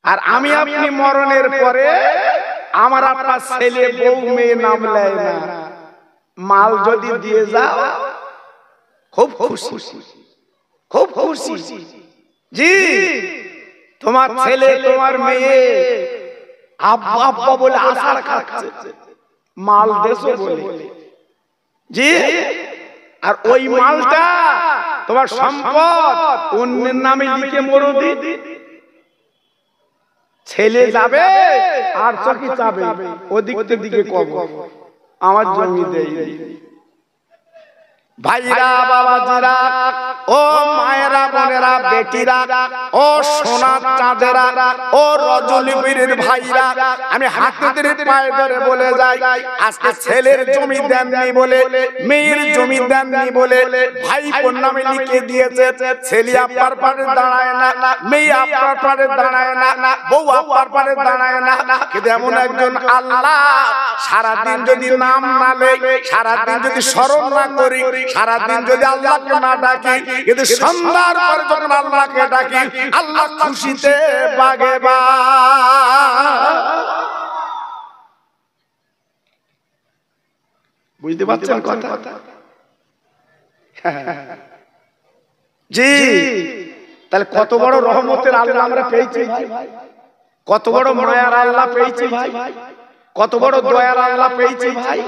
আর আমি আপনি মরণের পরে আমার আপনার ছেলে বউ মেয়ে নাম নেয় না, মাল যদি দিয়ে যাও খুব খুশি, খুব খুশি। জি, তোমার ছেলে তোমার মেয়ে আব্বা আব্বা বলে আশার খাচ্ছে, মাল দেশো বলে। জি, আর ওই মালটা তোমার সম্পদ অন্যের নামে লিখে মরদি, ছেলে যাবে আর চকি যাবে ওদিক দিকে কবর, আমার জমি দেই। ভাইরা বাবাজিরা ও মায়েরা বোনেরা বেটিরা ও সোনার চাঁদেরা ও রজনী বীরের ভাইরা, আমি হাতে ধরে পায়ে ধরে বলে যাই, আজকে ছেলের জমি দেননি বলে, মেয়ের জমি দেননি বলে ভাইপোর নামে লিখে দিয়েছে। ছেলে আপনার পারে দাঁড়ায় না, মেয়ে আপনার পারে দাঁড়ায় না, বউ আপনার পারে দাঁড়ায় না। কিন্তু এমন একজন আল্লাহ, সারাদিন যদি নাম না লই, সারাদিন যদি স্মরণ না করি, সারাদিন যদি আল্লাহকে না ডাকি, কিন্তু সন্ধ্যার পরে যখন আল্লাহকে ডাকি, আল্লাহ খুশিতে বাগে বা। বুঝতে পারছেন কথা? জি, তাহলে কত বড় রহমতের আল্লাহ আমরা পেয়েছি ভাই, কত বড় মায়ার আল্লাহ পেয়েছি ভাই, কত বড় দয়ার আল্লাহ পেয়েছি ভাই।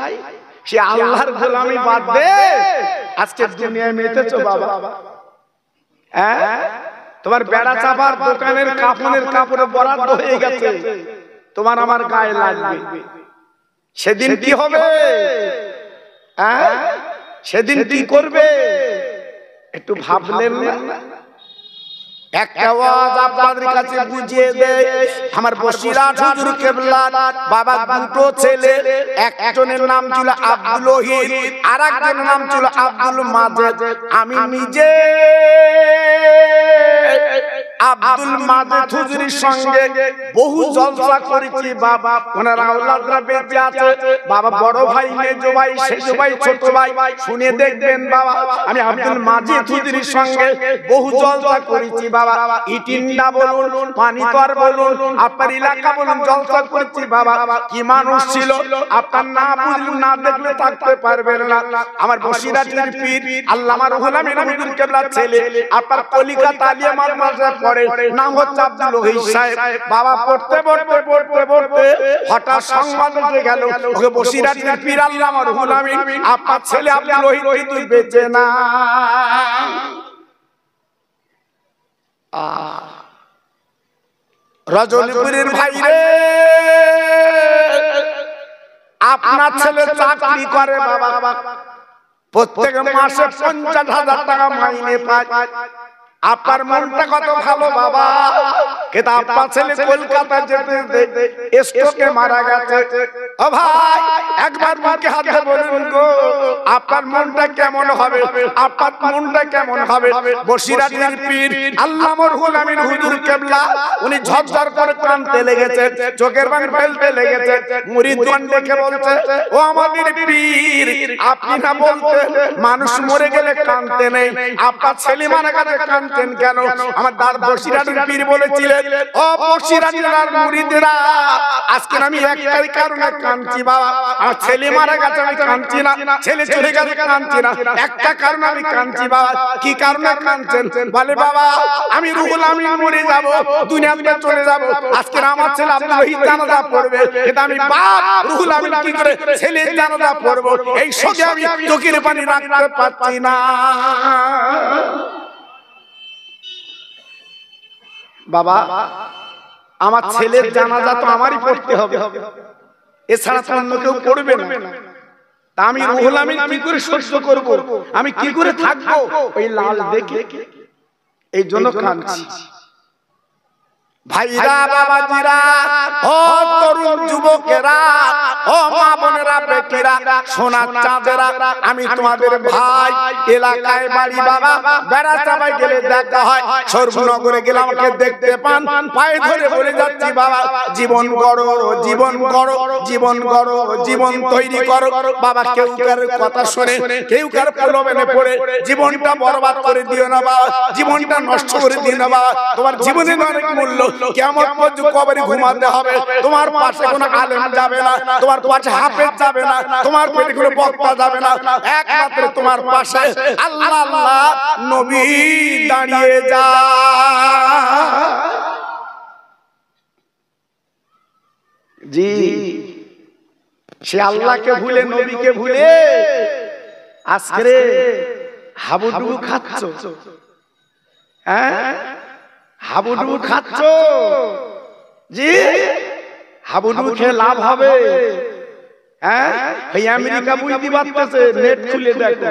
সে আল্লাহর গোলামি বাদ দে আজকে দুনিয়ায় মেতেছো বাবা। হ্যাঁ, তোমার বেড়া চাপার দোকানের কাপড়ের কাপড়ে বরাদ্দ হয়ে গেছে, তোমার আমার গায়ে লাগবে। সেদিন কি হবে? হ্যাঁ, সেদিন কি করবে একটু ভাবলেন না? একটা আওয়াজ আপনাদের কাছে বুঝিয়ে দেয়, আমার বসিরহাট হুজুর কেবলা বাবা দুটো ছেলে, একজনের নাম ছিল আব্দুল ওহিদ, আর একজনের নাম ছিল আব্দুল মাজেদ। আমি নিজে আব্দুল মাজেদ হুজুরের সঙ্গে বহু জলসা করেছি বাবা, ওনার আওলাদরা বেঁচে আছে বাবা, বড় ভাই, মেজো ভাই, সেজো ভাই, ছোট ভাই, শুনে দেখবেন বাবা। আমি আব্দুল মাজেদ হুজুরের সঙ্গে বহু জলসা করেছি বাবা, ইটিন্ডা বলুন, পানিতর বলুন, আপনার এলাকা বলুন, জলসা করেছি বাবা। কি মানুষ ছিল, আপনার না বুঝলে না দেখলে থাকতে পারবেন না। আমার বসিরহাটের পীর আল্লামা রুহুল আমিন হুজুর কেবলার ছেলে, আপনার কলিকাতা আলিয়া মাদ্রাসায় পড়ে, নাম হচ্ছে আব্দুল ওহিদ সাহেব বাবা। পড়তে পড়তে পড়তে পড়তে হঠাৎ সংবাদ এসে গেল, ওকে বসিরহাটের পীর আল্লামা রুহুল আমিন আপনার ছেলে আব্দুল ওহিদ কিন্তু বেঁচে না। রজনীপুরের ভাই রে, আপনার ছেলে চাকরি করে বাবা, প্রত্যেক মাসে 50,000 টাকা মাইনে পায়। আপনার মনটা কত ভালো বাবা, কিন্তু আপনার ছেলে কলকাতা যেতে স্ট্রোকে মারা গেছে। ও ভাই, একবার মুখে হাত দিয়ে বলুন গো, আপনার মনটা কেমন হবে? আপনার মনটা কেমন হবে? বসিরহাটের পীর আল্লামা রুহুল আমিন হুজুর কেবলা উনি ঝরঝর করে কাঁদতে লেগেছে, চোখের পানি ফেলতে লেগেছে। মুরিদগণ দেখে বলছে, ও আমাদের পীর, আপনি না বলতেন মানুষ মরে গেলে কাঁদতে নেই, আপনার ছেলে মারা গেছে কাঁদতেন কেন? আমার দাদা বসিরহাটের পীর বলেছিলেন, ও বসিরহাটের মুরিদরা, আজকে আমি একটাই কারণে কাঁদছি বাবা, আমার ছেলে মারা গেছে আমি কাঁদছি না, ছেলে চলে গেছে কাঁদছি না, একটা কারণে আমি কাঁদছি বাবা। কি কারণে কাঁদছেন? বলে বাবা, আমি রুহুল আমিন মরে যাব, দুনিয়াতে চলে যাব, আজকে আমার ছেলে আব্দুল ওহিদ জানাজা পড়বে, এটা আমি বাপ রুহুল আমিন কি করে ছেলে জানাজা পড়বো, এই শোকে আমি চোখের পানি রাখতে পারছি না বাবা। আমার ছেলের জানাজা তো আমারই পড়তে হবে, এছাড়া তো অন্য কেউ পড়বে না। তা আমি রুহুল আমিন কি করে সহ্য করব, আমি কি করে থাকবো ওই লাল দেখে? এই জন্য কাঁদছি। ভাইরা বাবাজিরা ও তরুণ যুবকেরা ও মা বোনেরা বেটিরা সোনার চাঁদেরা, আমি তোমাদের ভাই, এলাকায় বাড়ি বাবা, বেড়াতে ভাই গেলে দেখা হয়, সর্বনগরে গেলে আমাকে দেখতে পান, পায়ে ধরে বলে যাচ্ছি বাবা, জীবন গড়ো, জীবন গড়ো, জীবন গড়ো, জীবন তৈরি করো বাবা। কেউ কার কথা শুনে, কেউ কার প্রলোভনে পড়ে জীবনটা বরবাদ করে দিও না বাবা, জীবনটা নষ্ট করে দিও না বাবা। তোমার জীবনের অনেক মূল্য, কিয়ামত পর্যন্ত কবরে ঘুমাতে হবে, তোমার পাশে কোনো আলেম যাবে না, তোমার পাশে হাফেজ যাবে না, তোমার পেটে কোনো বক্তা যাবে না, একমাত্র তোমার পাশে আল্লাহ আল্লাহ নবী দাঁড়িয়ে যা। জি, সে আল্লাহকে ভুলে নবীকে ভুলে আজকে হাবুডুবু খাচ্ছ, হ্যাঁ হাবুডুবু খাচ্ছ। জি, হাবুডুবু খেয়ে লাভ হবে? হ্যাঁ, এই আমেরিকা বুঝতে পারতেছে, নেট খুলে দেখো,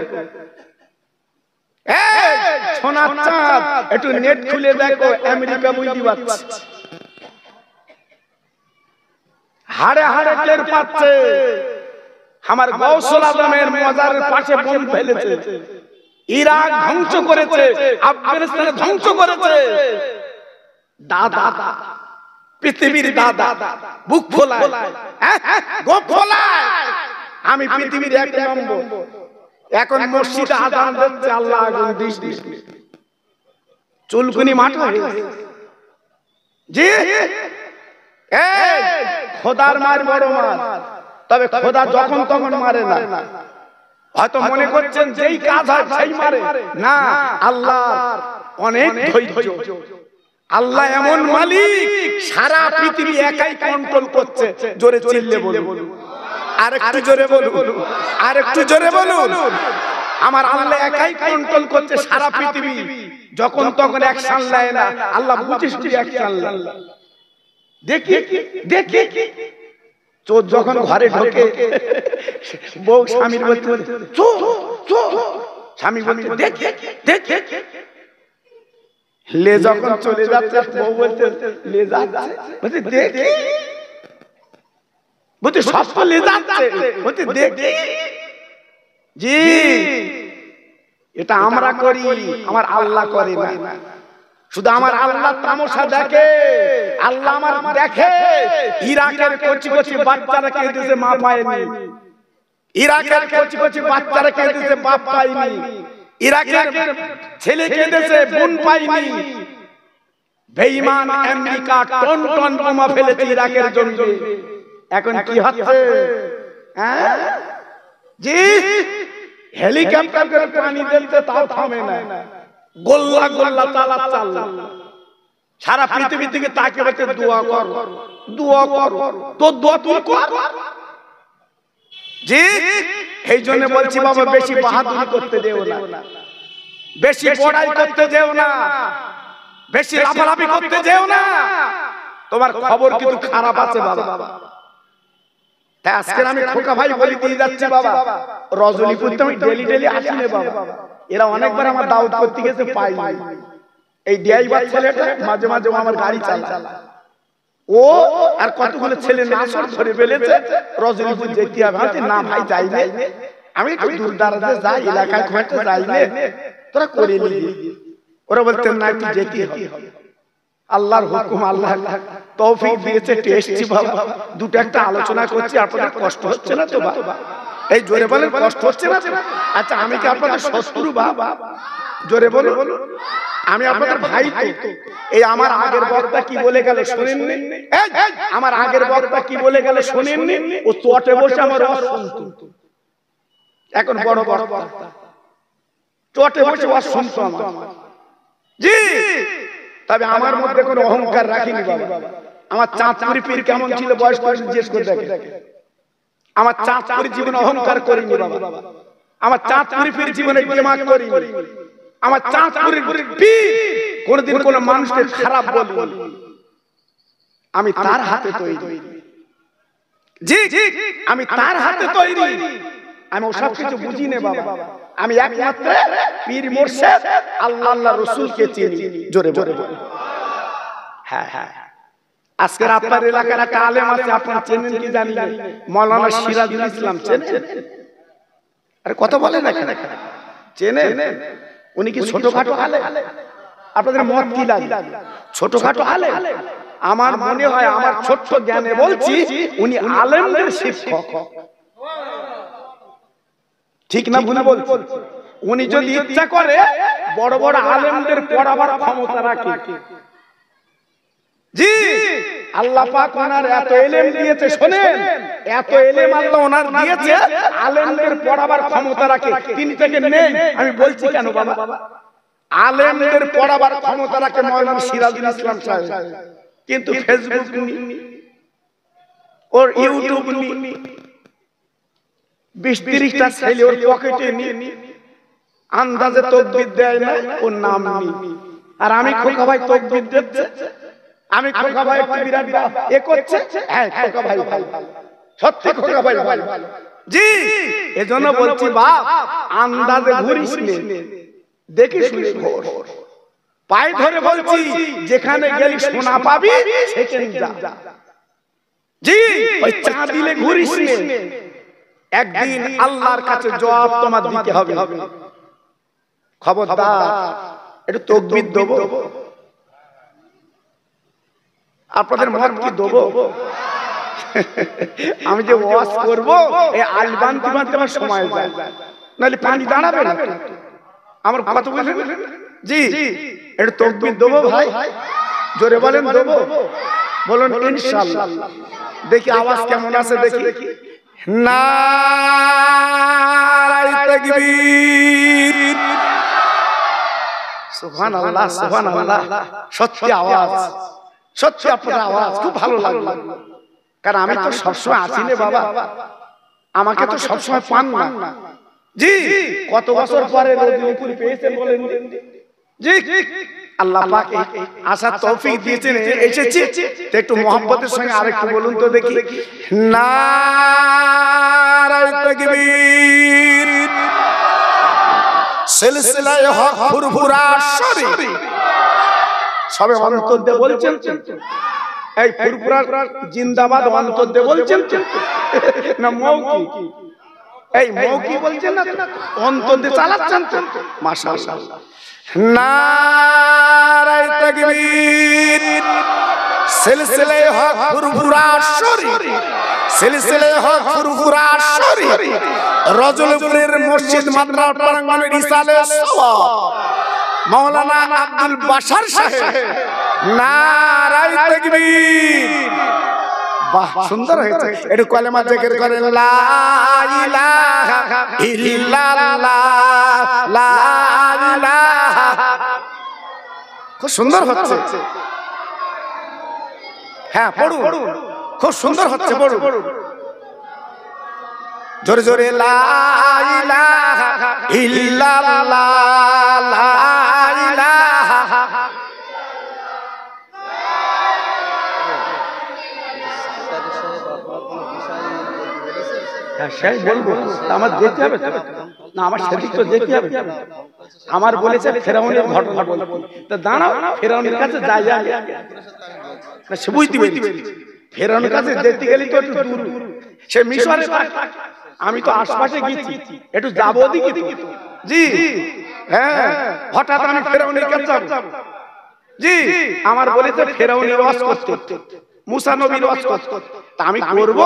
সোনার চাঁদ, একটু নেট খুলে দেখো, আমেরিকা বুঝতে পারছে, হাড়ে হাড়ে টের পাচ্ছে। আমার গৌসুল আজমের মাজারের পাশে বোম ফেলেছে, ইরাক ধ্বংস করেছে, আফগানিস্তান ধ্বংস করেছে। দাদা, পৃথিবীর দাদা, বুক ফোলায়, গোপ ফোলায়, আমি পৃথিবীর এক নম্বর। এখন মসজিদে আযান দিচ্ছে, আল্লাহ আগুন দিস দিস, চুলকুনি মাঠ হয়ে গেছে। জি, খোদার মার বড় মার, তবে খোদা যখন তখন মারে না। হয়তো মনে করছেন যেই কাজ হয় সেই মারে না, আল্লাহ অনেক ধৈর্য। আল্লাহ এমন মালিক, সারা পৃথিবী একাই কন্ট্রোল করছে। জোরে চিল্লে বলুন, আরেকটু জোরে বলুন, আরেকটু জোরে বলুন। আমার আল্লাহ একাই কন্ট্রোল করছে সারা পৃথিবী, যখন তখন অ্যাকশন নেয় না। আল্লাহ বুঝে শুধু অ্যাকশন নেয়। দেখি দেখি, চোর যখন ঘরে ঢোকে, বউ স্বামীর বলতে চোর চোর, স্বামী বলতে দেখি দেখি, লে যখন চলে যাচ্ছে, বউ বলতে লে যাচ্ছে, বলতে দেখি, বলতে সব তো লে যাচ্ছে, বলতে দেখি। জি, এটা আমরা করি, আমার আল্লাহ করে না। শুধু আমার আল্লাহ তামাশা দেখে, আল্লাহ আমার দেখে। ইরাকের কচি কচি বাচ্চারা কেঁদেছে, মা পায়নি। ইরাকের কচি কচি বাচ্চারা কেঁদেছে, বাপ পায়নি। ইরাকের ছেলে কেঁদেছে, বোন পায়নি। বেঈমান আমেরিকা টন টন বোমা ফেলেছে ইরাকের জমিতে। এখন কি হচ্ছে? হ্যাঁ জি, হেলিকপ্টার করে পানি দিতে তাও থামে না, গোল্লা গোল্লা চালাচ্ছে। সারা পৃথিবী থেকে তাকে বলছে দোয়া কর, দোয়া কর, তোর দোয়া তুই কর। জি, এই জন্য বলছি বাবা, বেশি বাহাদুরি করতে যেও না, বেশি বড়াই করতে যেও না, বেশি লাফালাফি করতে যেও না। তোমার খবর কিন্তু খারাপ আছে বাবা। তাই আজকে আমি খোকা ভাই বলি দিয়ে যাচ্ছি বাবা, রজনীপুর তো আমি ডেলি ডেলি আসি না বাবা। এরা অনেকবার আমার দাওয়াত করতে গেছে, পাই এই ড্রাইভার ছেলেটা মাঝে মাঝে আমার গাড়ি চালায়, ও আর কতগুলো ছেলে নাসর ধরে ফেলেছে, রজনীপুর যেতে হবে। না ভাই যাই না, আমি একটু দূর দাঁড়াতে যাই, এলাকায় ঘুরতে যাই না, তোরা করে নিবি। ওরা বলতেন না, একটু যেতে হবে। আল্লাহর হুকুম, আল্লাহ তৌফিক দিয়েছে, টেস্টি বাবা। দুটো একটা আলোচনা করছি, আপনাদের কষ্ট হচ্ছে না তো বাবা? এই জোরে বলেন, কষ্ট হচ্ছে না? আচ্ছা, আমি কি আপনাদের শত্রু বাবা? জোরে বলুন, আমি আপনাদের ভাই তো। এই আমার আগের বক্তা কি বলে গেল শুনেননি? আমার আগের বক্তা কি বলে গেল শুনেননি? ও চটে বসে আমার শুনতো। এখন বড় বক্তা চটে বসে শুনতো আমার। জি, তবে আমার মধ্যে কোনো অহংকার রাখিনি বাবা। আমার চাঁদপুরি পীর কেমন ছিল বয়স করে জিজ্ঞেস করে দেখে। আমার চাঁদপুরি জীবনে অহংকার করিনি বাবা। আমার চাঁদপুরি পীর জীবনে দিমাগ করিনি। আমার চাঁদপুরি পীর কোনদিন কোন মানুষকে খারাপ বলি, আমি তার হাতে তৈরি। জি, আমি তার হাতে তৈরি। আমি ওসব কিছু বুঝি না বাবা। আমি একমাত্র পীর মুর্শিদ আল্লাহ আল্লাহ রাসূলকে চিনি। জোরে জোরে বলে হ্যাঁ হ্যাঁ। আজকের আপনার এলাকার একটা আলেম আছে, আপনারা চেনেন কি জানি না, মাওলানা সিরাজুল ইসলাম চেনেন? আরে কথা বলে না কেন? চেনেন? উনি কি ছোটখাটো আলেম? আপনাদের মত কি লাগে? ছোটখাটো আলেম? আমার মনে হয়, আমার ছোট্ট জ্ঞানে বলছি, উনি আলেমদের শিক্ষক। ঠিক না ভুল বলছি? উনি যদি ইচ্ছা করে বড় বড় আলেমদের পড়াবার ক্ষমতা রাখে। জি আল্লাহ পাক ওনার এত ইলম দিয়েছে, শুনেন এত ইলম আল্লাহ ওনার দিয়েছে, আলেমদের পড়াবার ক্ষমতা রাখে, তিনি থেকে নেই। আমি বলছি কেন বাবা, আলেমদের পড়াবার ক্ষমতা রাখে মাওলানা সিরাজুল ইসলাম সাহেব, কিন্তু ফেসবুক নি ওর ইউটিউব নি 20-30টা ছেলে ওর পকেটে নি আন্দাজে তাকবীর দেয় না, ওর নাম নি। আর আমি খোকা ভাই তাকবীর দিচ্ছে, আমি খোকা ভাই একটু বিরাট এ করছে, হ্যাঁ খোকা ভাই ভালো, সত্যি খোকা ভাই ভালো। জি এজন্য বলছি বাপ আন্দাজে ঘুরিস নে, দেখি শুনে ঘোর, পায়ে ধরে বলছি যেখানে গেলি সোনা পাবি সেখানে যা। জি ওই চা দিলে ঘুরিস নে, একদিন আল্লাহর কাছে জবাব তোমার দিতে হবে। খবরদার একটু তাকবীর দেবো, আপনাদের মত কি দেবো? আমি যে ওয়াজ করব এই আল বানতে বানতে আমার সময় যায়, নাহলে পানি দাঁড়াবে না। আমার কথা বুঝলেন? জি একটু তাকবীর দেবো ভাই, জোরে বলেন দেবো, বলুন ইনশাআল্লাহ। দেখি আওয়াজ কেমন আছে দেখি। নারায়ে তাকবীর, সুবহানাল্লাহ সুবহানাল্লাহ। সত্যি আওয়াজ, সত্যি আপনার আওয়াজ খুব ভালো লাগলো, কারণ আমি তো সবসময় আসি না বাবা, আমাকে তো সবসময় পান না। জি কত বছর পরে রোজপুর পেয়েছেন বলেন? জি আল্লাহ পাক আসার তৌফিক দিয়েছেন, এসেছি তো একটু মোহাম্মতের সঙ্গে আরেকটু বলুন তো দেখি। নারায়ে তাকবীর, সিলসিলায়ে হক ফুরফুরা শরীফ। সবে অন্তর দিয়ে বলছেন, এই ফুরফুরা জিন্দাবাদ অন্তর দিয়ে বলছেন না মৌকি? এই মৌকি বলছেন না, অন্তর দিয়ে চালাচ্ছেন তো, মাশাআল্লাহ। নারায়ে তাকবীর, সিলসিলায়ে হক ফুরফুরা শরীফ, সিলসিলায়ে হক ফুরফুরা শরীফ, রজলপুরের মসজিদ মাদ্রাসা প্রাঙ্গণে রিসালে সওয়াব মাওলানা আব্দুল বাশার সাহেব। নারায়ে তাকবীর, বাহ সুন্দর হয়েছে। একটু কলেমা জিকির করেন, লা ইলাহা ইল্লাল্লাহ, লা ইলাহা। খুব সুন্দর হচ্ছে, হ্যাঁ পড়ুন, খুব সুন্দর হচ্ছে, পড়ুন জোরে জোরে। লা ইলাহা ইল্লাল্লাহ, লা ইলাহা। সেই বলবো আমার যেতে হবে না, আমার সেদিক তো যেতে হবে। আমার বলেছে ফেরাউনের ঘটনা বলবো, তা দাঁড়াও ফেরাউনের কাছে যাই আগে, সে বুঝতে পেরেছি ফেরাউনের কাছে যেতে গেলে তো একটু দূর, সে মিশরে, আমি তো আশপাশে গেছি, একটু যাবো ওদিকে তো। জি হ্যাঁ হঠাৎ আমি ফেরাউনের কাছে যাব। জি আমার বলেছে ফেরাউনের ওয়াজ করতে, মুসা নবীর ওয়াজ করতে, তা আমি করব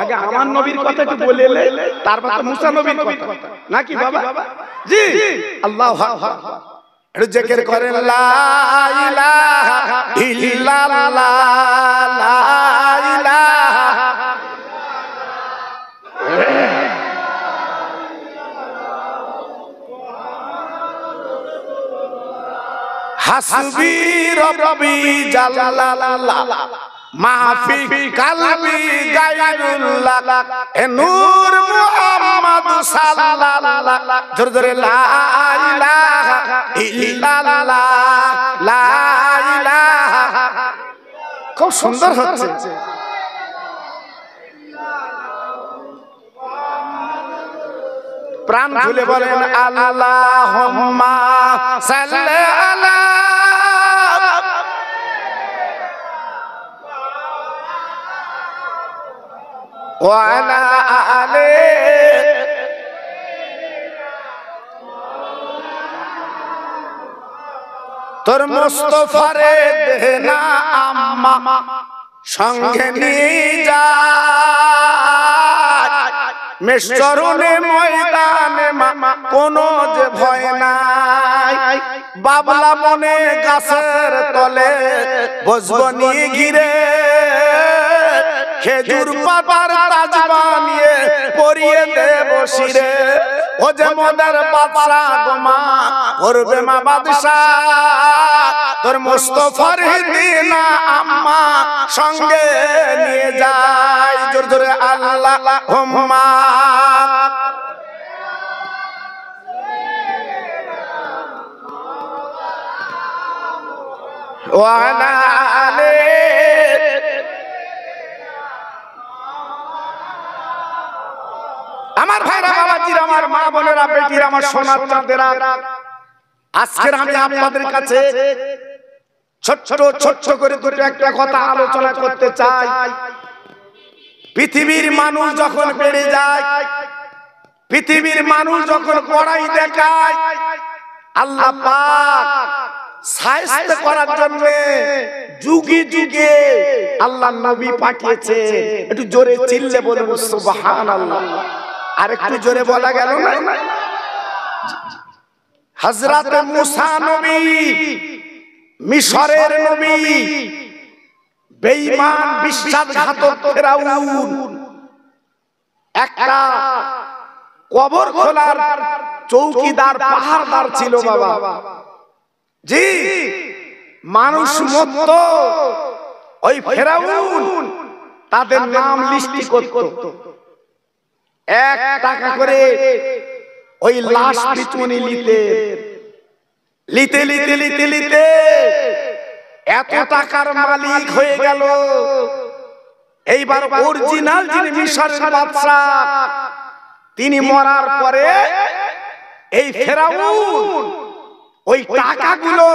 আগে আমার নবীর কথা একটু বলে এলে, তারপর তো মুসা নবীর কথা নাকি বাবা? জি আল্লাহু আকবার, একটু জিকির করেন, লা ইলাহা ইল্লাল্লাহ, লা ইলাহা। হাসবি রব্বি জাল্লাল্লাহ, মাফি কালবি গায়রুল্লাহ, এ নূর মুহাম্মদ সাল্লাল্লাহ। জোরে জোরে লা ইলাহা ইল্লাল্লাহ, লা ইলাহা। খুব সুন্দর হচ্ছে। প্রাণ খুলে বলেন আল্লাহুম্মা সাল্লি আলা ওয়া আলা আলি তোর মুস্তাফারে দেনা আম্মা সঙ্গে নিয়ে যা, মেশরুনে ময়দানে কোনো যে ভয় নাই। বাবলা মনে গাছের তলে বসবো নিয়ে ঘিরে খেজুর পাতার তাজ বানিয়ে পরিয়ে দেব শিরে ও যে মোদের বাদশা গোমা করবে মা বাদশা তোর মুস্তফার হিদিনা আম্মা সঙ্গে নিয়ে যাই জোর জোরে আল্লাহুম্মা ওয়া আলা আলি আমার ভাইরা বাবাজিরা আমার মা বোনেরা বেটিরা আমার সোনার চাঁদেরা আজকের আমি আপনাদের কাছে ছোট ছোট করে দুটো একটা কথা আলোচনা করতে চাই। পৃথিবীর মানুষ যখন বেড়ে যায়, পৃথিবীর মানুষ যখন বড়াই দেখায়, আল্লাহ পাক সাহায্য করার জন্য যুগে যুগে আল্লাহ নবী পাঠিয়েছে। একটু জোরে চিল্লে বলুন সুবহানাল্লাহ। আর একটু জোরে বলা গেল না? হযরত মুসা নবী, মিশরের নবী, বেঈমান বিশ্বাসঘাতক ফেরাউন একটা কবর খোলার চৌকিদার পাহারাদার ছিল বাবা। জি, মানুষ মত ওই ফেরাউন তাদের নাম লিস্টি করত। 1 টাকা করে ওই লাশ পিছনে লিতে এত টাকার মালিক হয়ে গেল। এইবার অরিজিনাল যিনি মিশরের বাদশা তিনি মরার পরে এই ফেরাউন ওই টাকাগুলো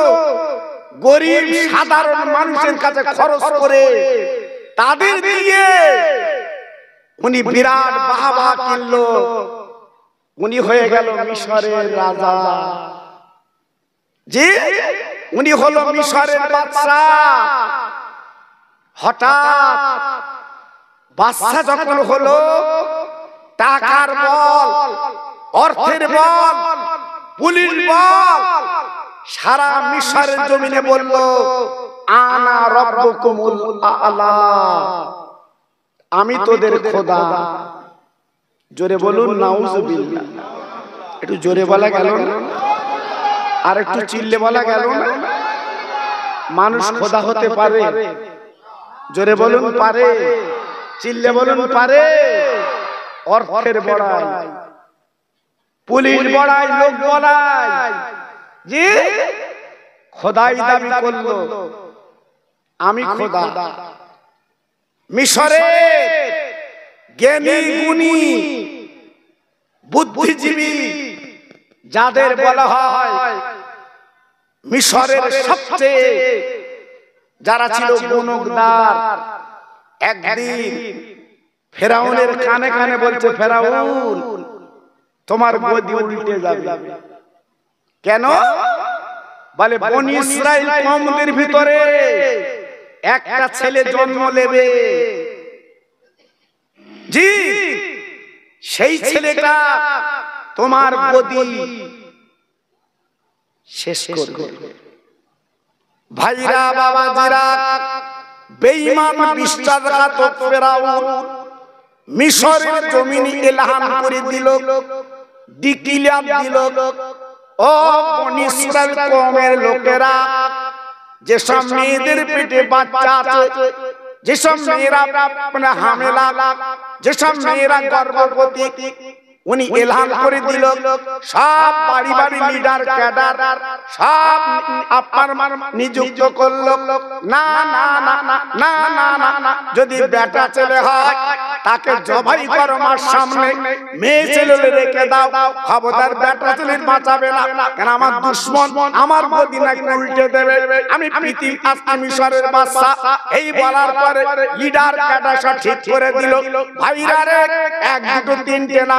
গরিব সাধারণ মানুষের কাছে খরচ করে তাদের দিয়ে উনি বিরাট বাহবা কিনল। উনি হয়ে গেল মিশরের রাজা। জি, উনি হলো মিশরের বাদশা। হঠাৎ বাদশা যখন হলো, টাকার বল, অর্থের বল, পুলিশ বল সারা মিশরের জমিনে বলল আনা রব্বুকুমুল আ'লা, আমি তোদের খোদা। জোরে বলুন নাউজুবিল্লাহ। একটু জোরে বলা গেল না? আর একটু চিল্লে বলা গেল না? মানুষ খোদা হতে পারে? জোরে বলুন পারে? চিল্লে বলুন পারে? অর্থের বড়াই, পুলিশ বড়াই, লোক বড়াই, জি খোদাই দাবি করলো আমি খোদা। মিশরে জ্ঞানী গুণী বুদ্ধিজীবী যাদের বলা হয় মিশরের সবচেয়ে যারা ছিল গুণগার, একদিন ফেরাউনের কানে কানে বলছে, ফেরাউন তোমার গদি উল্টে যাবে। কেন? বলে বনি ইসরাইল কওমদের ভিতরে একটা ছেলে জন্ম নেবে, জি সেই ছেলেটা তোমার গদি শেষ করবে। ভাইরা বাবাজিরা, বেঈমান বিশ্বাসঘাতক ফেরাউন মিশরের জমিনে এলান করে দিল, ডিক্লেয়ার দিল, ও বনি ইসরাইল কওমের লোকেরা, যেসব মেয়েদের পেটে বাচ্চা আছে, যেসব মেয়েরা হামেলা, যেসব মেয়েরা গর্ভবতী, উনি এলান করে দিল সব বাড়ি বাড়ি লিডার ক্যাডার সব আপনার নিযুক্ত করলো। না না না না না না না, যদি বেটা ছেলে হয় তাকে জবাই করো মার সামনে, মেয়ে ছেলে রেখে দাও, খবরদার বেটা ছেলের বাঁচাবে না, কেন আমার দুশমন আমার গদি নাকি উল্টে দেবে, আমি পৃথিবী আজকে মিশরের বাদশা। এই বলার পরে লিডার ক্যাডার সব ঠিক করে দিল। ভাইরা রে, 1 2 3 না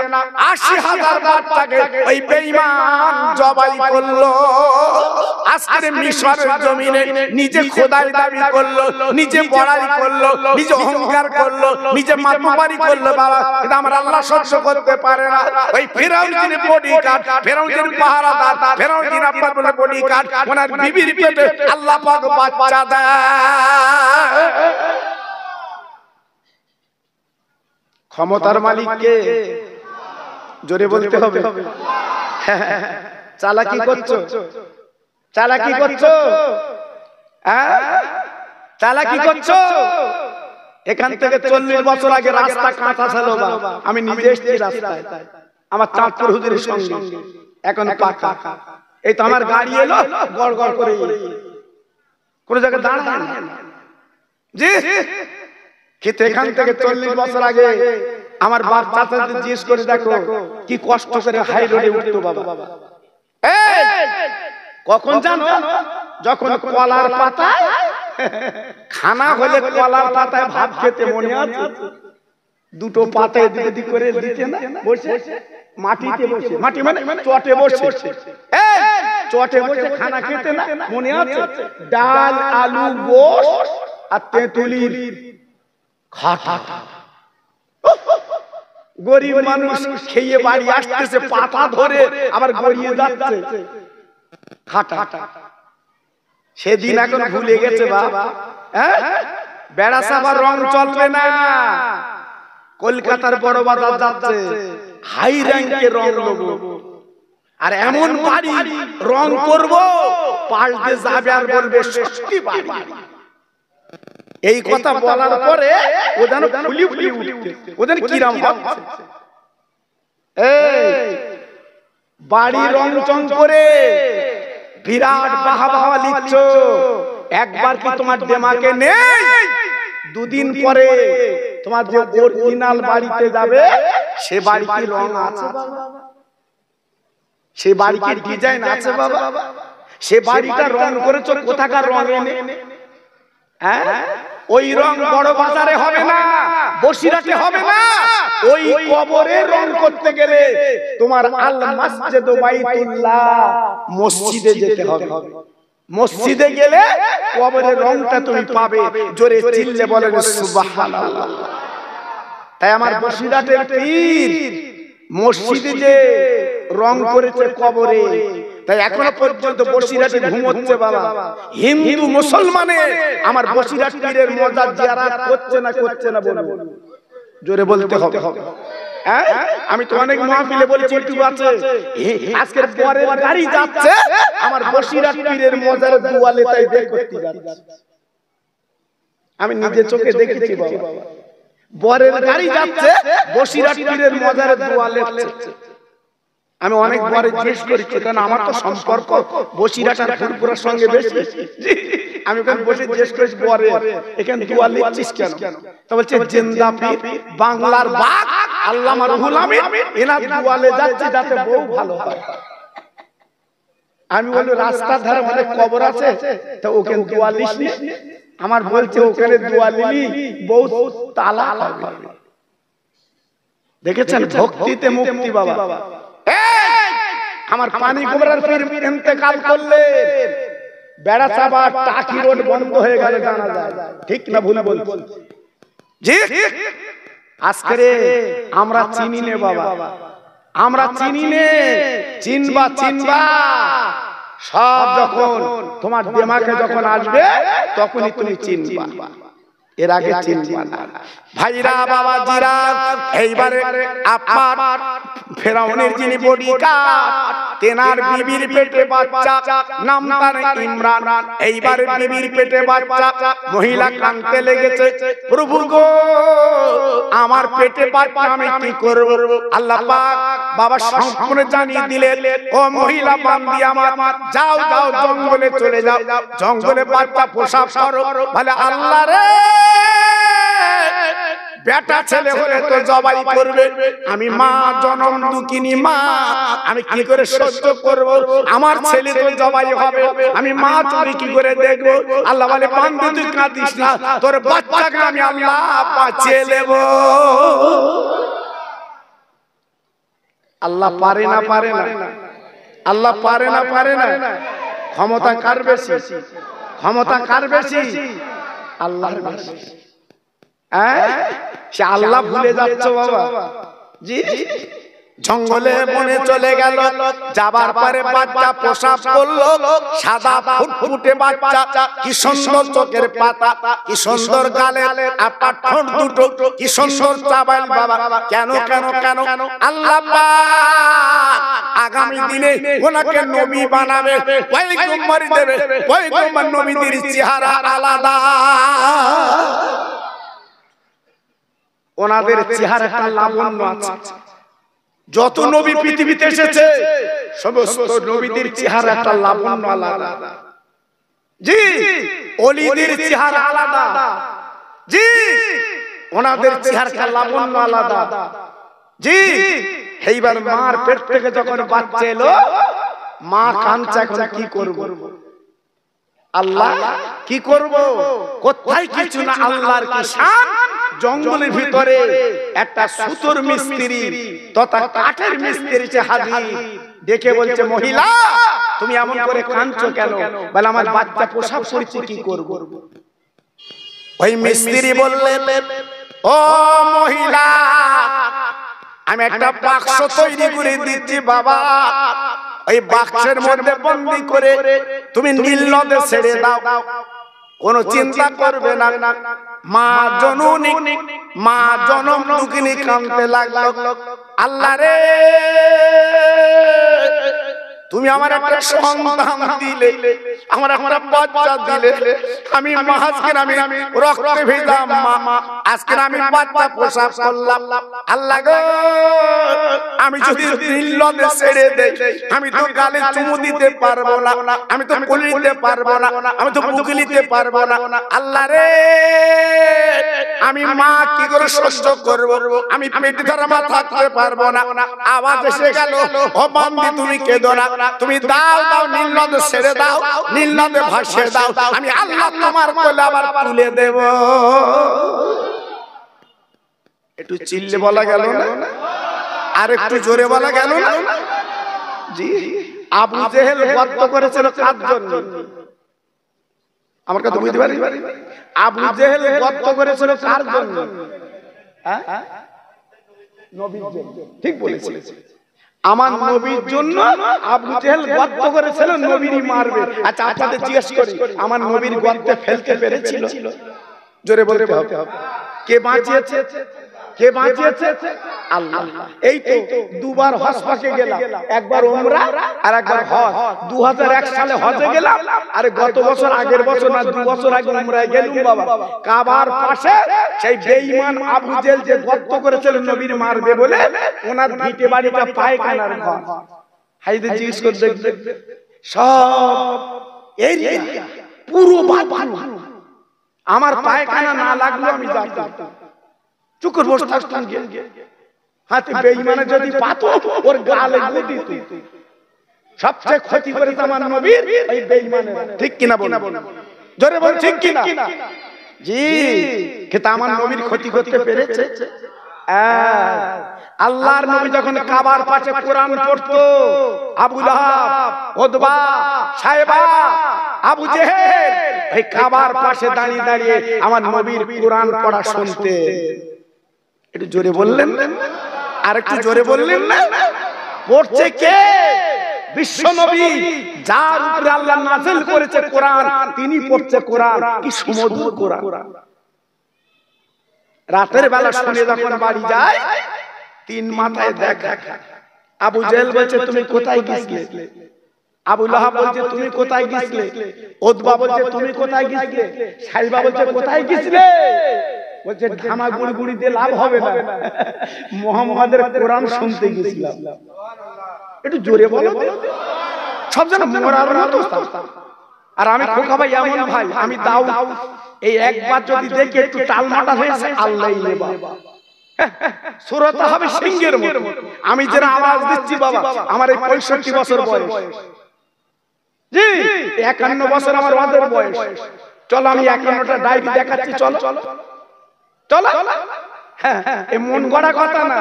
80,000 বাচ্চাকে ওই বেঈমান জবাই করলো। আজকে মিশরের জমিনে নিজে খোদাই দাবি করলো, নিজে বড়াই করলো, নিজে অহংকার করলো, নিজে মাতবার মারামারি করলো বাবা, কিন্তু আমার আল্লাহ সহ্য করতে পারে না। ওই ফিরাউন যিনি বডিগার্ড, ফিরাউন যিনি পাহারাদার, ফিরাউন যিনি আপনার বলে বডিগার্ড, ওনার বিবির পেটে আল্লাহ পাক বাচ্চা দেয়। ক্ষমতার মালিক কে? জোরে বলতে হবে। চালাকি করছো, চালাকি করছো, চালাকি করছো। এখান থেকে 40 বছর আগে রাস্তা কাঁচা ছিল বাবা, আমি নিজে এসেছি রাস্তায় আমার চাঁদপুর হুজুরের সঙ্গে, এখন পাকা। এই তো আমার গাড়ি এলো গড় গড় করে, কোন জায়গায় দাঁড়ায় না জি। কিন্তু এখান থেকে 40 বছর আগে আমার বাপ চাচাদের জিজ্ঞেস করে দেখো কি কষ্ট করে হাই রোডে উঠতো বাবা। কখন জানো? যখন কলার পাতায় খানা হলে কলার পাতায় ভাত খেতে মনে আছে, দুটো পাতায় দিকে করে দিতে না, বসে মাটিতে বসে, মাটি মানে চটে বসে, চটে বসে খানা খেতে না, মনে আছে? ডাল আলু গোশ আর তেঁতুলির খাটা। গরিব মানুষ খেয়ে বাড়ি আসতেছে, পাতা ধরে আবার গড়িয়ে যাচ্ছে খাটা। সেদিন এখন ভুলে গেছে বাবা। বেড়া সাবার রং চলবে না, কলকাতার বড় বাজার যাচ্ছে, হাই র্যাঙ্কের রং নেবো, আর এমন বাড়ি রং করব পাল্টে যাবে আর বলবে সত্যি বাড়ি। এই কথা বলার পরে ও যেন ফুলি ফুলি উঠছে, ও যেন কিরাম হচ্ছে। বাড়ি রং চং করে বিরাট বাহাবাহা লিখছ, একবার কি তোমার দেমাকে নেই? দুদিন পরে তোমার যে অরিজিনাল বাড়িতে যাবে সে বাড়ি কি রং আছে বাবা? সে বাড়ি কি ডিজাইন আছে বাবা? সে বাড়িটা রং করেছো কোথাকার রং এনে? ওই রং বড় বাজারে হবে না, বসিরহাটে হবে না, ওই কবরে রং করতে গেলে তোমার আল মসজিদ বাইতুল্লাহ মসজিদে যেতে হবে। মসজিদে গেলে কবরের রংটা তুমি পাবে। জোরে চিল্লে বলেন সুবহানাল্লাহ। তাই আমার বসিরহাটের পীর মসজিদে যে রং করেছে কবরে, তাই এখনো পর্যন্ত বসিরহাটে ঘুমোচ্ছে বাবা। হিন্দু মুসলমানে আমার বসিরহাট পীরের মজার জিয়ারত করছে না, করছে না বলবো, জোরে বলতে হবে। আমি তো অনেক মাহফিলে বলেছি, ইউটিউব আছে, আজকের পরের গাড়ি যাচ্ছে আমার বসিরহাট পীরের মজার দুয়ালে, তাই বের করতে যাচ্ছে। আমি নিজে চোখে দেখেছি বাবা, বরের গাড়ি যাচ্ছে বসিরহাট পীরের মজার দুয়ালে। আমি অনেক বরে জিজ্ঞেস করেছি, কারণ আমার তো সম্পর্ক বসিরহাট আর ফুরফুরার সঙ্গে বেশি। আমি ওখানে বসে জিজ্ঞেস করেছি, বরে এখানে দোয়া লিখছিস কেন? তো বলছে জিন্দা পীর বাংলার বাঘ আল্লামা রুহুল আমিন এনার দুয়ালে যাচ্ছে যাতে বউ ভালো হয়। আমি বলি রাস্তার ধারে অনেক কবর আছে, তো ওখানে দোয়া লিখলি? আমার বলছে ওখানে দোয়া লিখলি বউ তালা হবে। দেখেছেন ভক্তিতে মুক্তি বাবা। আমার পানি গোবরার পীর ইন্তেকাল করলে বেড়া চাবা টাকি রোড বন্ধ হয়ে গেল, জানা যায় ঠিক না ভুল বলছি জি। আজকে আমরা চিনি নে বাবা, আমরা চিনি নে, চিনবা চিনবা সব যখন তোমার দিমাগে যখন আসবে তখনই তুমি চিনবা, এর আগে চিনবা না। ভাইরা বাবাজিরা, এইবারে আপনার ফেরাউনের যিনি বডিগার্ড, তেনার বিবির পেটে বাচ্চা, নাম তার ইমরান। এইবারে বিবির পেটে বাচ্চা, মহিলা কাঁদতে লেগেছে, প্রভু গো আমার পেটে বাচ্চা আমি কি করব? আল্লাহ পাক বাবা সম্পূর্ণ জানিয়ে দিলেন, ও মহিলা বান্দি আমার, যাও যাও জঙ্গলে চলে যাও, জঙ্গলে বাচ্চা প্রসব করো। বলে আল্লাহ রে, বেটা ছেলে হলে তো জবাই করবে, আমি মা জনম দুঃখিনী মা, আমি কি করে সহ্য করব? আমার ছেলে তো জবাই হবে, আমি মা তুমি কি করে দেখবো? আল্লাহ বলে বান্দা তুই কাঁদিস না, তোর বাচ্চাকে আমি আল্লাহ বাঁচিয়ে নেব। আল্লাহ পারে না, পারে না, আল্লাহ পারে না, পারে না। ক্ষমতা কার বেশি? ক্ষমতা কার বেশি? আল্লাহর বেশি। সে আল্লাহ ভুলে যাচ্ছ বাবা। জি জঙ্গলে বনে চলে গেল, যাবার পরে বাচ্চা প্রসাব করলো, সাদা ফুটফুটে বাচ্চা, কি সুন্দর চোখের পাতা, কি সুন্দর গালে আপা ঠোঁট দুটো, কি সুন্দর চাবাইল বাবা। কেন কেন কেন? আল্লাহ পাক আগামী দিনে ওনাকে নবী বানাবে, পয়গম্বর দেবে, পয়গম্বর নবীদের চেহারা আলাদা, ওনাদের চেহারাটা লাবণ্য আছে। যত নবী পৃথিবীতে এসেছে সমস্ত নবীদের চেহারা একটা লাবণ্য আলাদা। জি ওলিদের চেহারা আলাদা, জি ওনাদের চেহারা লাবণ্য আলাদা। জি এইবার মার পেট থেকে যখন বাচ্চা এলো, মা কাঁদছে, এখন কি করব আল্লাহ, কি করব? কোথায় কিছু না, আল্লাহর কি শান। জঙ্গলের ভিতরে একটা সুতোর মিস্ত্রি তথা কাঠের মিস্ত্রি এসে হাজির, দেখে বলছে, মহিলা তুমি এমন করে কাঁদছো কেন? বলে আমার বাচ্চা প্রসাব করেছে, কি করব? ওই মিস্ত্রি বললেন, ও মহিলা, আমি একটা বাক্স তৈরি করে দিচ্ছি বাবা, ওই বাক্সের মধ্যে বন্দি করে তুমি নীল নদে ছেড়ে দাও, কোনো চিন্তা করবে না। মা জননী, মা জনম দুঃখিনী কাঁদতে লাগলো, আল্লাহ রে তুমি আমার একটা সন্তান দিলে, আমার একটা বাচ্চা দিলে, আমি মা আজকে আমি রক্তে ভেজা মা, আজকে আমি বাচ্চা প্রসাব করলাম, আল্লাহ গো আমি যদি নীল নদে ছেড়ে দেই, আমি তো গালে চুমু দিতে পারবো না, আমি তো কোলে নিতে পারবো না, আমি তো বুকে নিতে পারবো না, আল্লাহ রে আমি মা কি করে সহ্য করব? আমি পেটে ধরা মা থাকতে পারবো না। আওয়াজ এসে গেল, ও বান্দি তুমি কেঁদো না, তুমি দাও দাও নীল নদে ছেড়ে দাও, নীল নদে ভাসিয়ে দাও, আমি আল্লাহ তোমার কোলে আবার তুলে দেব। একটু চিল্লে বলা গেল না, আর একটু জোরে বলা গেল না? জি আবু জেহেল গর্ত করেছিল কার জন্য? আমার কথা বুঝতে পারি? আবু জেহেল গর্ত করেছিল কার জন্য? নবীর জন্য। ঠিক বলেছে, আমার নবীর জন্য আবু জেহেল গর্ত করেছিল, নবীরই মারবে। আচ্ছা আপনাদের জিজ্ঞেস করি, আমার নবীর গর্তে ফেলতে পেরেছিল? জোরে বলতে হবে। কে বাঁচিয়েছে? কে বাঁচিয়েছে? আল্লাহ। এই তো দুবার হজ পাকে গেলাম, একবার উমরা আর একবার হজ। 2001 সালে হজে গেলাম, আর গত বছর আগের বছর না 2 বছর আগে উমরায় গেলুম বাবা। কাবার পাশে সেই বেঈমান আবু জেহেল যে গর্ত করেছিল নবীর মারবে বলে, ওনার ভিটে বাড়িটা পায়খানার ঘর। হাইদে জিজ্ঞেস করে দেখবে সব এরিয়া পুরো বাথরুম, আমার পায়খানা না লাগলো আমি যাইতাম, চুকুর বসে থাকতাম, হাতে বেঈমানে যদি পাতো ওর গালে গুঁতি দিত। সবচেয়ে ক্ষতি করেছে আমার নবীর এই বেঈমানে। ঠিক কিনা বলুন? জোরে বল ঠিক কিনা? জি কিন্তু আমার নবীর ক্ষতি করতে পেরেছে। আল্লাহর নবী যখন কাবার পাশে কোরআন পড়তো, আবু লাহাব, উতবা, সাইবা, আবু জেহেল এই কাবার পাশে দাঁড়িয়ে দাঁড়িয়ে আমার নবীর কোরআন পড়া শুনতে। একটু জোরে বললেন না? আর একটু জোরে বললেন না? পড়ছে কে? বিশ্ব নবী, যার উপরে আল্লাহ নাযিল করেছে কোরআন, তিনি পড়ছে কোরআন। কি সুমধুর কোরআন! রাতের বেলা শুনে যখন বাড়ি যায়, 3 মাথায় দেখা। আবু জেহেল বলছে তুমি কোথায় গিয়েছিলে? আবু লাহাব বলছে তুমি কোথায় গিয়েছিলে? উতবা বলছে তুমি কোথায় গিয়েছিলে? সাইবা বলছে কোথায় গিয়েছিলে? বলছে ধামা গুড়ি গুড়ি দিয়ে লাভ হবে না, মুহাম্মাদের কোরআন শুনতে গিয়েছিলাম। একটু জোরে বলো। সব যেন মরার মতো। আর আমি খোকা ভাই এমন ভাই, আমি দাও এই একবার যদি দেখি একটু টালমাটা হয়েছে, আল্লাহই নেবা, সুরতা হবে সিংহের মতো। আমি যারা আওয়াজ দিচ্ছি বাবা, আমার এই 65 বছর বয়স, জি 51 বছর আমার ওয়াদের বয়স। চলো আমি 51টা ডায়েরি দেখাচ্ছি, চলো চলো চলো। হ্যাঁ এই মন গড়া কথা না,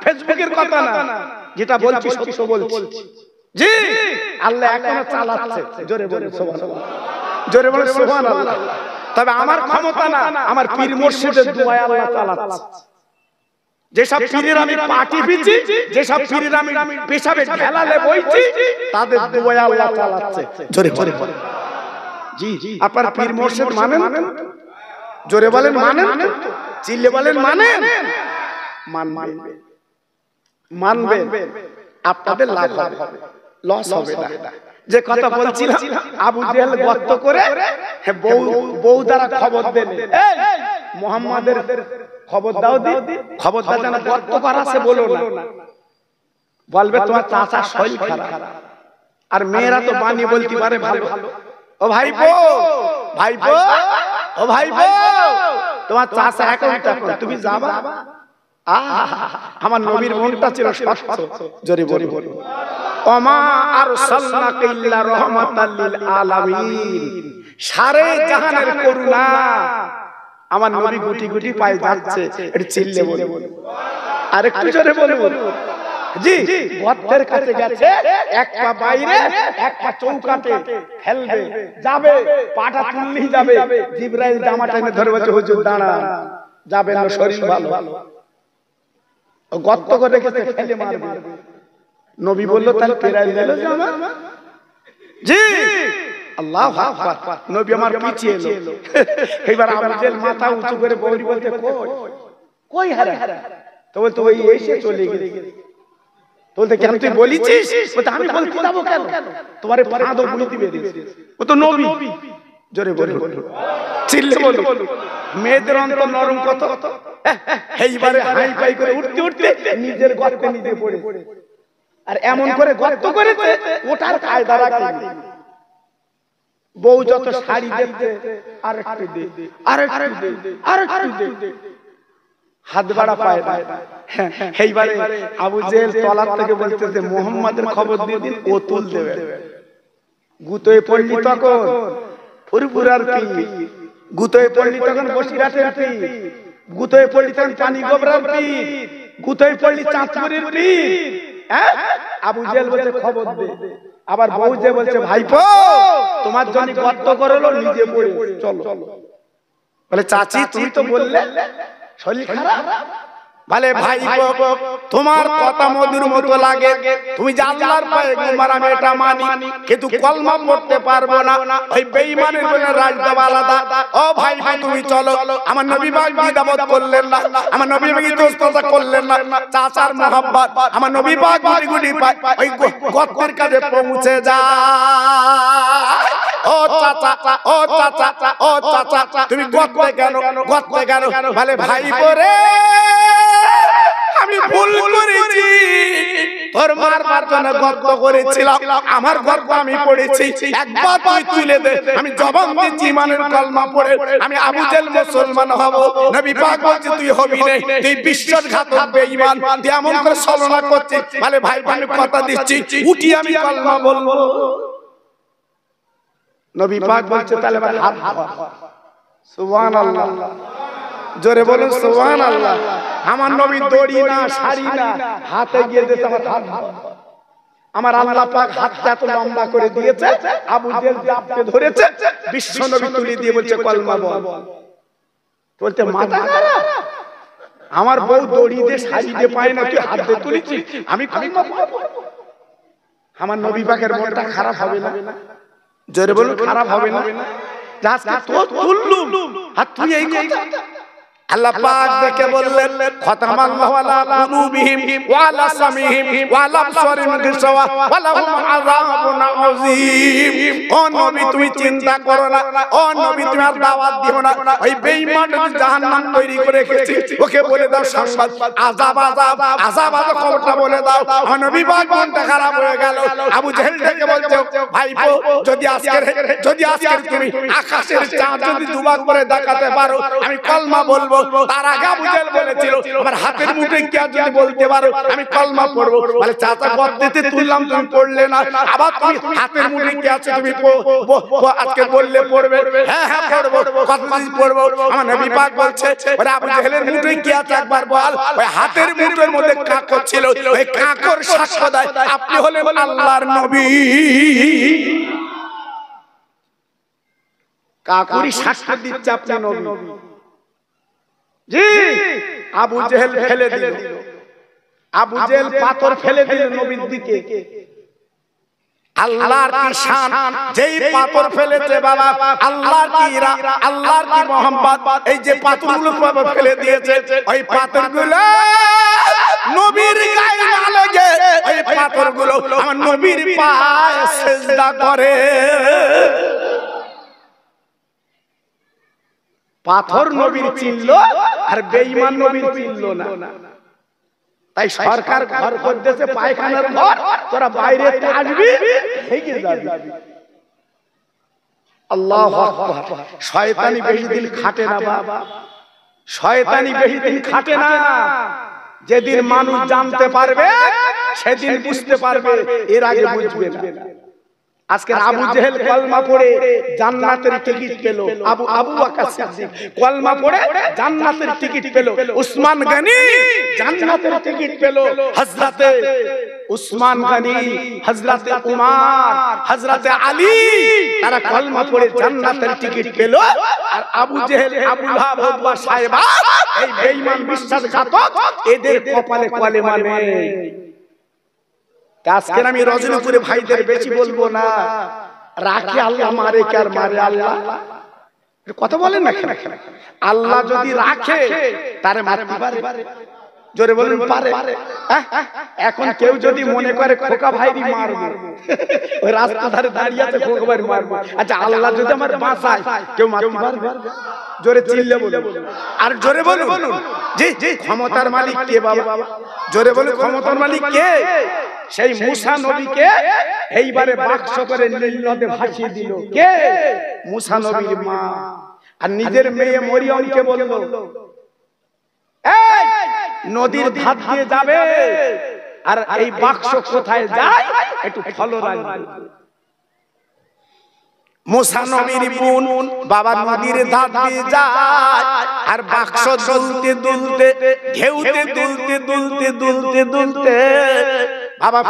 ফেসবুকের কথা না, যেটা বলছি সত্য বলছি। জি আল্লাহ এখনো চালাচ্ছে। জোরে বলে সুবহানাল্লাহ, জোরে বলে সুবহানাল্লাহ। তবে আমার ক্ষমতা না, আমার পীর মুর্শিদের দোয়ায় আল্লাহ চালাচ্ছে। যেসব পীরের আমি পাটি পিছি, যেসব পীরের আমি পেশাবে ঢেলালে বইছি, তাদের দুয়ায় আল্লাহ চালাচ্ছে। জোরে জোরে বলেন জি। আপনার পীর মুর্শিদ মানেন? জোরে বলেন মানেন? চিল্লে বলেন মানেন? মানবেন, আপনাদের লাভ হবে, লস হবে না। যে কথা বলছিলাম, আবু জেহেল গর্ত করে বউ দ্বারা খবর দেন, মুহাম্মাদের খবর দাও, খবর দাও যেন গর্ত করা আছে বলো না, বলবে তোমার চাচার শরীর খারাপ। আর মেয়েরা তো বানিয়ে বলতে পারে ভালো, ও ভাইপো, ভাইপো, ও ভাইপো, তোমার চাচা এখন তুমি যাবা। আমার নবীর মনটা ছিল শক্ত। জোরে বলি ওমা আরসালনাকা ইল্লা রাহমাতাল লিল আলামিন, সারে জাহানের করুণা। আমার নবী গুটি গুটি পায়ে যাচ্ছে, একটু চিল্লে বলি, আরেকটু জোরে বলুন জি। গর্তের কাছে গেছে, এক পা বাইরে, এক পা চৌকাতে ফেলবে, যাবে, পাটা তুললেই যাবে। জিবরাইল জামা টেনে ধরে বলছে, হুজুর দাঁড়ান, যাবেন না, শরীর ভালো। গর্ত করে গেছে, ফেলে মারবে। নবী বলল, তাহলে পেরাই দিল জামা। জি, আল্লাহু আকবার। নবী আমার পিছিয়ে এলো। এবার আবু জেহেল মাথা উঁচু করে বৌরি বলতে, কই কই হারা? তো বলতে, ওই এসে চলে গেছে। বলতে, কেন তুই বলিছিস? বলতে, আমি বলতে যাবো কেন? তোমারে ফাঁদো বুঝি দিবে। ও তো নবী। জোরে বলুন, চিল্লে বলুন। মেয়েদের অন্তর নরম কত। এইবারে হাই ফাই করে উঠতে উঠতে নিজের গর্তে নিজে পড়ে, আর এমন করে গর্ত করেছে, ওটার কায়দা রাখে। বউ যত শাড়ি দিতে, আর একটু দে, আর একটু দে, আর একটু দে, হাত বাড়া পায় না। এইবারে আবু জেহেল তলার থেকে বলতেছে, মুহাম্মাদের খবর দিয়ে দিন, ও তুল দেবে। গুতোয় পড়লি তখন ফুরফুরার পীর, গুতোয় পড়লি তখন বসিরাটের পীর, গুতোয় পড়লি তখন পানি গোবরার পীর, গুতোয় পড়লি চাঁদপুরের পীর। আবু জেহেল বলছে, খবর দে। আবার বউ যে বলছে, ভাইপো, তোমার জন্য গর্ত করলো, নিজে পড়ে চলো। বলে, চাচি তুমি তো বললে শরীর খারাপ। বলে, ভাইপো, তোমার কথা মধুর মতো লাগে, তুমি যে আল্লাহর পায়ে গোমার, আমি এটা মানি, কিন্তু কলমা পড়তে পারবো না। ওই বেঈমানের জন্য রাজ দেওয়া আলাদা। ও ভাইপো, তুমি চলো। আমার নবী পাক দ্বিধাবোধ করলেন না, আমার নবী পাক ইতস্ততা করলেন না। চাচার মহব্বত, আমার নবী পাক গুটি গুটি পায় ওই গর্তের কাছে পৌঁছে যায়। ও চাচা, ও চাচা, ও চাচা, তুমি গর্তে কেন, গর্তে কেন? বলে, ভাইপো রে, আমি ভুল করেছি, তোর মারবার জন্য গর্ত করেছিলাম, আমার গর্ত আমি পড়েছি, একবার তুই তুলে দে। আমি জবান দিচ্ছি, ইমানের কলমা পড়ে আমি আবু জেহেল মুসলমান হব। নবী পাক বলছে, তুই হবি না, তুই বিশ্বাসঘাতক বেঈমান, তুই এমন করে ছলনা করছিস। বলে, ভাই আমি কথা দিচ্ছি, উঠি আমি কলমা বলবো। নবী পাক বলছে, তাহলে হাত ধর। সুবহানাল্লাহ, জোরে বলুন সুবহানাল্লাহ। আমার নবী দড়ি না, শাড়ি না, হাতে গিয়ে দিতে, আমার হাত ধর। আমার আল্লাহ পাক হাতটা এত লম্বা করে দিয়েছে, আবু জেহেল জাপটে ধরেছে, বিশ্ব নবী তুলে দিয়ে বলছে, কলমা বল। বলতে, মাথা খারাপ, আমার বউ দড়ি দিয়ে শাড়ি দিয়ে পায় না, তুই হাত দিয়ে তুলেছিস, আমি কলমা বলবো? আমার নবী পাকের মনটা খারাপ হবে না? জোরে বলুন, খারাপ হবে না? আজকে তো তুললুম, আর তুই এই কথা। আল্লাহ পাক দেখে বললেন, খাতামাল্লাহু আলা কুলুবিহিম ওয়া আলা সামিহিম ওয়া আলা আবসারিহিম গিশাওয়া ওয়া লাহুম আযাবুন আযীম। ও নবী, তুমি চিন্তা করো না, ও নবী, তুমি আর দাওয়াত দিও না। ওই বেঈমান জাহান্নাম তৈরি করে রেখেছে, ওকে বলে দাও সংবাদ, আযাব আযাব আযাব আযাব খবরটা বলে দাও। আমার নবী পাক মনটা খারাপ হয়ে গেল। আবু জেহেল থেকে বলছে, ভাইপো, যদি আজকে তুমি আকাশের চাঁদ যদি দুভাগ করে দেখাতে পারো, আমি কলমা বলবো। তার আগে আবু জেহেল বলেছিল, আমার হাতের মুঠে কি যদি বলতে পারো, আমি কলমা পড়বো। বলে, চাচা গর্তেতে তুললাম, তুমি পড়লে না, আবার তুমি হাতের মুঠে কি আছে, তুমি আজকে বললে পড়বে? হ্যাঁ হ্যাঁ পড়বো, কতদিন পড়বো? আমার নবী পাক বলছে, ওরে আবু জেহেলের মুঠে কি আছে একবার বল। ওই হাতের মুঠের মধ্যে কাঁকর ছিল, ওই কাঁকর সাক্ষ্য দেয় আপনি হলেন আল্লাহর নবী। কাকুরি সাক্ষ্য দিচ্ছে আপনি নবী। জি, আবু জেহেল ফেলে দিল। আবু জেহেল পাথর ফেলে দিল নবীর দিকে। আল্লাহর কি শান, যেই পাথর ফেলেছে বাবা, আল্লাহর কি আল্লাহর কি মোহাম্মদ, এই যে পাথরগুলো বাবা ফেলে দিয়েছে, ওই পাথরগুলো নবীর গায়ে না লাগে, ওই পাথরগুলো আমার নবীর পায়ে সিজদা করে। পাথর নবীর চিনলো আর বেঈমান নবীর চিনলো না। তাই সরকার ঘর করতেছে পায়খানার ঘর, তোরা বাইরে আসবি হেগে যাবি। আল্লাহু আকবার। শয়তানি বেশি দিন খাটে না বাবা, শয়তানি বেশি দিন খাটে না। যেদিন মানুষ জানতে পারবে সেদিন বুঝতে পারবে, এর আগে বুঝবে না। আজকে আবু জেহেল কলমা পড়ে জান্নাতের টিকিট পেল, আবু বকর সিদ্দিক কলমা পড়ে জান্নাতের টিকিট পেল, উসমান গনি জান্নাতের টিকিট পেল, হযরতে উসমান গনি, হযরতে উমর, হযরতে আলী তারা কলমা পড়ে জান্নাতের টিকিট পেল। আর আবু জেহেল, আবু লাহাব, ওতবা, সাইবা এই বেঈমান বিশ্বাসঘাতক, এদের কপালে কলেমা নেই। আজকে আমি রজনীপুরে ভাইদের বেশি বলবো না, রাখে আল্লাহ, মারে কে আর মারে আল্লাহ। কথা বলেন না কেন? আল্লাহ যদি রাখে তারে মারতে পারে, জোরে বলুন পারে। এখন কেউ যদি মনে করে খোকা ভাইরি মারবো, ওই রাস্তা ধারে দাঁড়িয়ে আছে খোকা ভাইরি মারবো, আচ্ছা আল্লাহ যদি আমার বাঁচায় কেউ মারতে পারবে? জোরে চিল্লে বলুন, আর জোরে বলুন জি জি। ক্ষমতার মালিক কে বাবা? জোরে বলুন, ক্ষমতার মালিক কে? সেই মুসা নবীকে এইবারে বাক্স করে নীল নদে ভাসিয়ে দিল কে? মুসা নবীর মা। আর নিজের মেয়ে মরিয়মকে বলল, এই নদীর ধার দিয়ে যাবে, আর এই বাক্স কোথায় যায় একটু ফলো রাখবে। মুসা নবীর বোন বাবা নদীর ধার দিয়ে যায়, আর বাক্স দুলতে দুলতে, ঢেউতে দুলতে দুলতে দুলতে দুলতে বাবা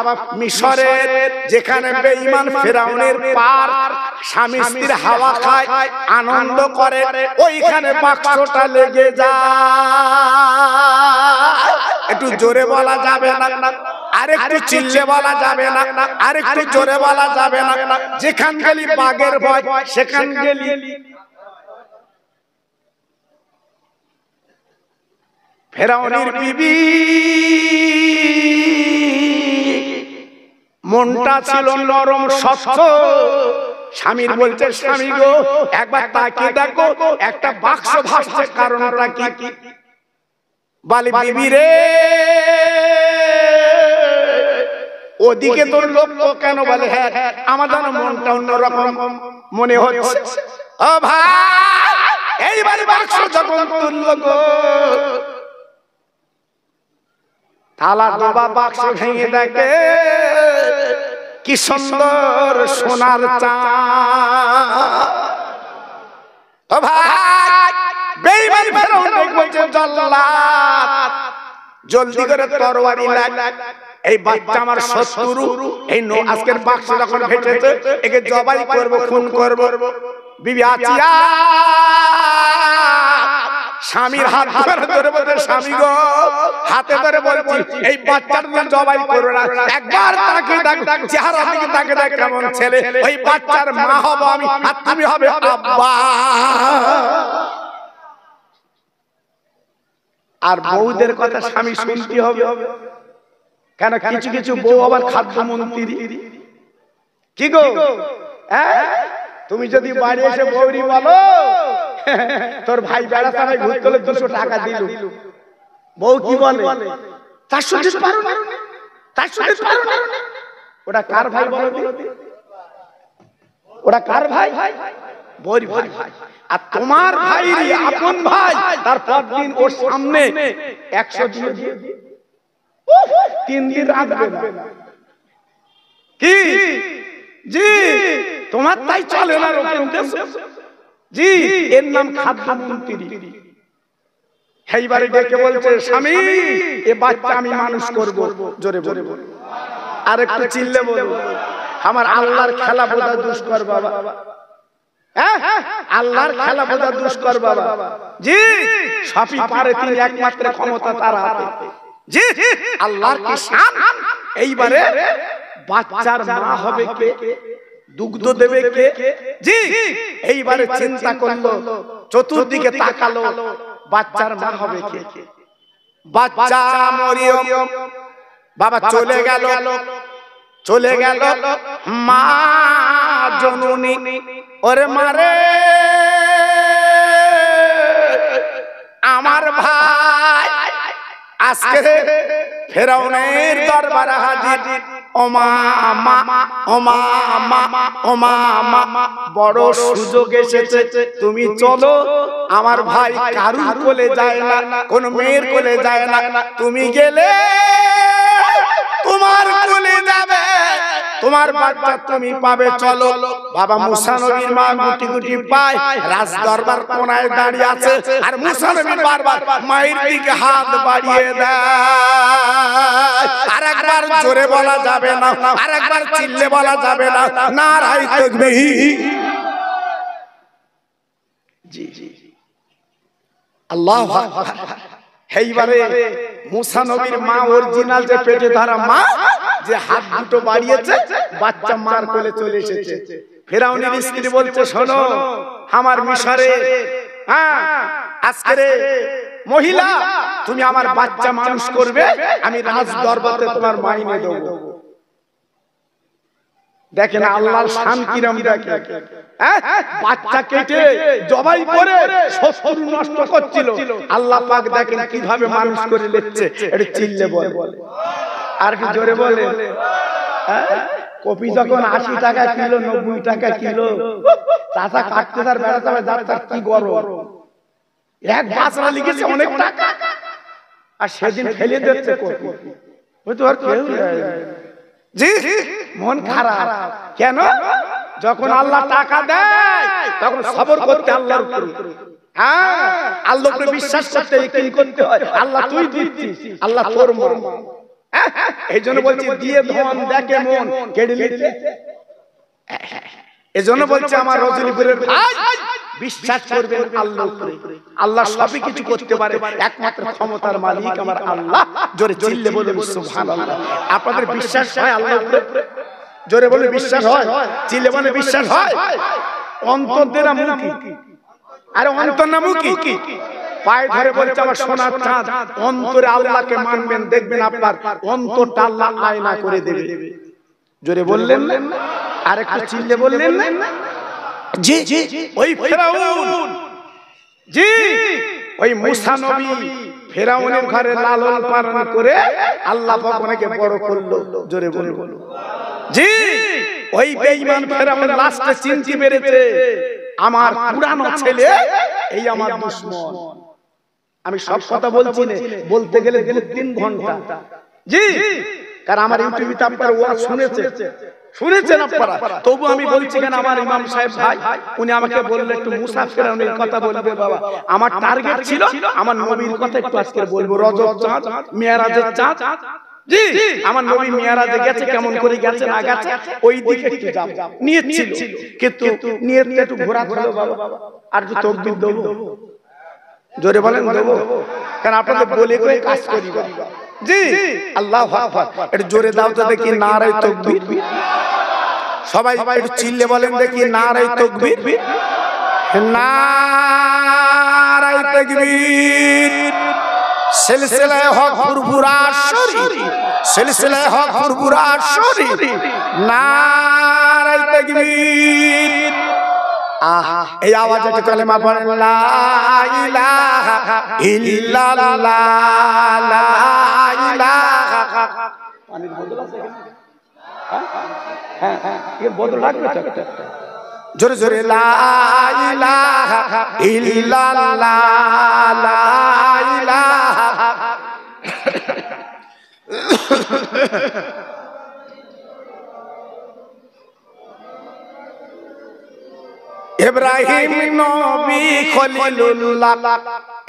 মিশরের যেখানে বেঈমান ফেরাউনের পার স্বামী স্ত্রীর হাওয়া খায়, আনন্দ করে, ওইখানে বাক্সটা লেগে যায়। একটু জোরে বলা যাবে না, আরেকটু চিল্লে বলা যাবে না, আরেকটু জোরে বলা যাবে না। যেখান গেলি বাঘের ভয়, সেখান গেলি ফেরাউনের বিবি মনটা ছিল নরম শক্ত। স্বামীর বলছে, স্বামী গো একবার তাকিয়ে দেখো একটা বাক্স ভাসছে, কারণটা কি? বলে বিবি রে, ওদিকে তোর লক্ষ্য কেন? বলে হ্যাঁ, আমাদের মনটা অন্যরকম মনে হচ্ছে। ও ভাই, এইবার বাক্স যখন তুলল গো, তালা বাবা বাক্স ভেঙে দেখে কি সুন্দর সোনার চাঁদ। ও ভাই, বেঈমান ফেরাউন বলছে, জাল্লাদ জলদি করে তরবারি লাগ, এই বাচ্চা আমার শত্রু, এই আজকের বাক্স যখন ভেটেছে একে জবাই করব, খুন করব। বিবি আচিয়া স্বামীর হাত ধরে বলছে, স্বামী গো হাতে ধরে বলছি এই বাচ্চার জবাই করো না, একবার তাকে দেখ, চেহারা দিকে তাকে দেখ কেমন ছেলে, ওই বাচ্চার মা হব আমি আর তুমি হবে আব্বা। আর বউদের কথা স্বামী শুনতে হবে, কেন কিছু কিছু বউ আবার খাদ্যমন্ত্রী। কি গো, তুমি যদি বাড়ি এসে বউরি বলো তোর ভাই বেড়াতে আমি ঘুরতে হলে 200 টাকা দিল, বউ কি বলে? 400 দিতে পারো না, 400 দিতে পারো না। ওটা কার ভাই বলো? ওটা কার ভাই? বউরি ভাই। আর তোমার ভাই আপন ভাই, তারপর দিন ওর সামনে 100 দিয়ে 3 দিন রাখবে না। কি জি তোমার তাই চলে না জি, এর নাম খাদ্যমন্ত্রী। এইবারে ডেকে বলছে, স্বামী এ বাচ্চা আমি মানুষ করব। জোরে জোরে বল, আর একটু চিল্লে বল, আমার আল্লাহর খেলা বোঝা দুষ্কর বাবা। আল্লাহর খেলা বোঝা দুষ্কর বাবা। জি সবই পারে, তিনি একমাত্র ক্ষমতা তার হাতে। জি আল্লাহর কি শান। এইবারে বাচ্চার মা হবে কে, দুগ্ধ দেবে কে? জি এইবারে চিন্তা করলো, চতুর্দিকে তাকালো, বাচ্চার মা হবে কে? বাচ্চা মরিয়ম বাবা চলে গেল, চলে গেল মা জননী। ওরে মারে আমার ভাই আজকে ফেরাউনের দরবারে হাজির। ওমা মা, ওমা মা, ওমা মা, বড় সুযোগ এসেছে, তুমি চলো। আমার ভাই কারুর কোলে যায় না, কোন মেয়ের কোলে যায় না, তুমি গেলে তোমার কোলে যাবে, তোমার বাচ্চা তুমি পাবে, চলো। বাবা মুসা নবীর মা গুটি গুটি পায়, রাজ দরবার কোনায় দাঁড়িয়ে আছে, আর মুসা নবী বারবার মায়ের দিকে হাত বাড়িয়ে দেয়। আরেকবার জোরে বলা যাবে না, আরেকবার চিল্লে বলা যাবে না, নারায়ে তাকবীর। জি জি আল্লাহু আকবার। এইবারে মুসা নবীর মা অরিজিনাল যে পেটে ধরা মা, যে হাত দুটো বাড়িয়েছে, বাচ্চা মার কোলে চলে এসেছে। ফেরাউনের স্ত্রী বলছে, শোনো আমার মিশরে, আজকে মহিলা তুমি আমার বাচ্চা মানুষ করবে, আমি রাজ দরবারে তোমার মাইনে দেব। দেখেন আল্লাহর শান কিরম, দেখেন বাচ্চা কেটে জবাই করে শত্রু নষ্ট করছিল, আল্লাহ পাক দেখেন কিভাবে মানুষ করে নিচ্ছে। এটা চিল্লে বলে, আর কি জোরে বলে। কপি যখন 80 টাকা কিলো, 90 টাকা কিলো, চাচা কাটতে তার বেড়াতে যাচ্ছে, কি গরম, এক বাসরা লিখেছে অনেক টাকা, আর সেদিন ফেলে দিচ্ছে কপি। ওই তো আর কেউ জি মন খারাপ কেন? যখন আল্লাহ টাকা দেয় তখন সবর করতে আল্লাহর উপরে, আল্লাহর উপরে বিশ্বাস করতে, ইকিন করতে হয়। আল্লাহ তুই দিচ্ছিস, আল্লাহ তোর মন। এইজন্য বলছি দিয়ে ধন দেখে মন কেড়ে নিতে। এজন্য বলছে আমার রজনীপুরের ভাই, বিশ্বাস করবেন আল্লাহর উপরে, আল্লাহ সবই কিছু করতে পারে, একমাত্র ক্ষমতার মালিক আমার আল্লাহ। জোরে চিল্লে বলুন সুবহানাল্লাহ। আপনাদের বিশ্বাস হয় আল্লাহর উপরে? জোরে বলে বিশ্বাস হয়, চিল্লে বলে বিশ্বাস হয়। অন্তর দেনা মুখি, আরে অন্তর না মুখি, পায়ে ধরে বলছে আমার সোনার চাঁদ, অন্তরে আল্লাহকে মানবেন, দেখবেন আপনার অন্তরটা আল্লাহ আয়না করে দেবে। জোরে বললেন না? আর একটু চিল্লে বললেন না? জি জি ওই ফেরাউন, জি ওই মুসা নবী ফেরাউনের ঘরে লালন পালন করে আল্লাহ পাক ওনাকে বড় করলো। জোরে বলুন জি। ওই বেঈমান ফেরাউন লাস্টে চিনতে পেরেছে আমার পুরানো ছেলে এই আমার দুশমন। আমি সব কথা বলছি না, বলতে গেলে 2-3 ঘন্টা। জি কারণ আমার ইউটিউবে আপনারা ওয়াজ শুনেছেন আপনারা, তবু আমি বলছি কেন, আমার ইমাম সাহেব ভাই উনি আমাকে বললেন একটু মুসা ফেরাউনের কথা বলবে বাবা। আমার টার্গেট ছিল আমার নবীর কথা একটু আজকে বলবো, রজব চাঁদ, মিরাজের চাঁদ। জি আমার নবী মিরাজে গেছে, কেমন করে গেছে না গেছে ওই দিকে একটু যাব নিয়ত ছিল, কিন্তু নিয়তটা একটু ঘোরা হলো বাবা। আর একটু তাকবীর দেব, জোরে বলেন দেব, কারণ আপনাদের বলে করে কাজ করি বাবা। জি আল্লাহু আকবার। একটু জোরে দাও তো দেখি, নারায়ে তাকবীর। সবাই একটু চিল্লে বলেন দেখি, নারায়ে তাকবীর, নারায়ে তাকবীর। সিলসিলায়ে হক ফুরফুরা শরীফ, সিলসিলায়ে হক ফুরফুরা শরীফ, নারায়ে তাকবীর। এই আওয়াজে একটু কালেমা পড়েন, লা ইলাহা ইল্লাল্লাহ, লা ইলাহা। পানির বোতল আছে এখানে? হ্যাঁ হ্যাঁ এর বোতল রাখবে তো একটা। জোরে জোরে, লা ইলাহা ইল্লাল্লাহ, লা ইলাহা। ইব্রাহিম নবী খলিলুল্লাহ,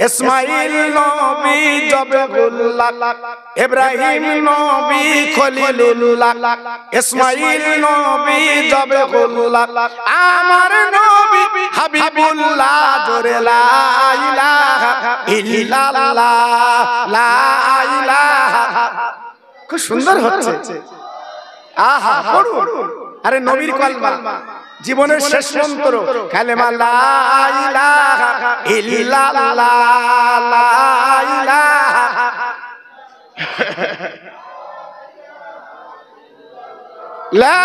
ইসমাইল নবী জবহুল্লাহ। ইব্রাহিম নবী খলিলুল্লাহ, ইসমাইল নবী জবহুল্লাহ। আমার নবী হাবিবুল্লাহ জোরে লা ইলাহা ইল্লাল্লাহ লা ইলাহা। খুব সুন্দর হচ্ছে। আহা পড়ুন। আরে নবীর কলমা, জীবনের শেষ মন্ত্র কালেমা লা ইলাহা ইল্লাল্লাহ লা ইলাহা লা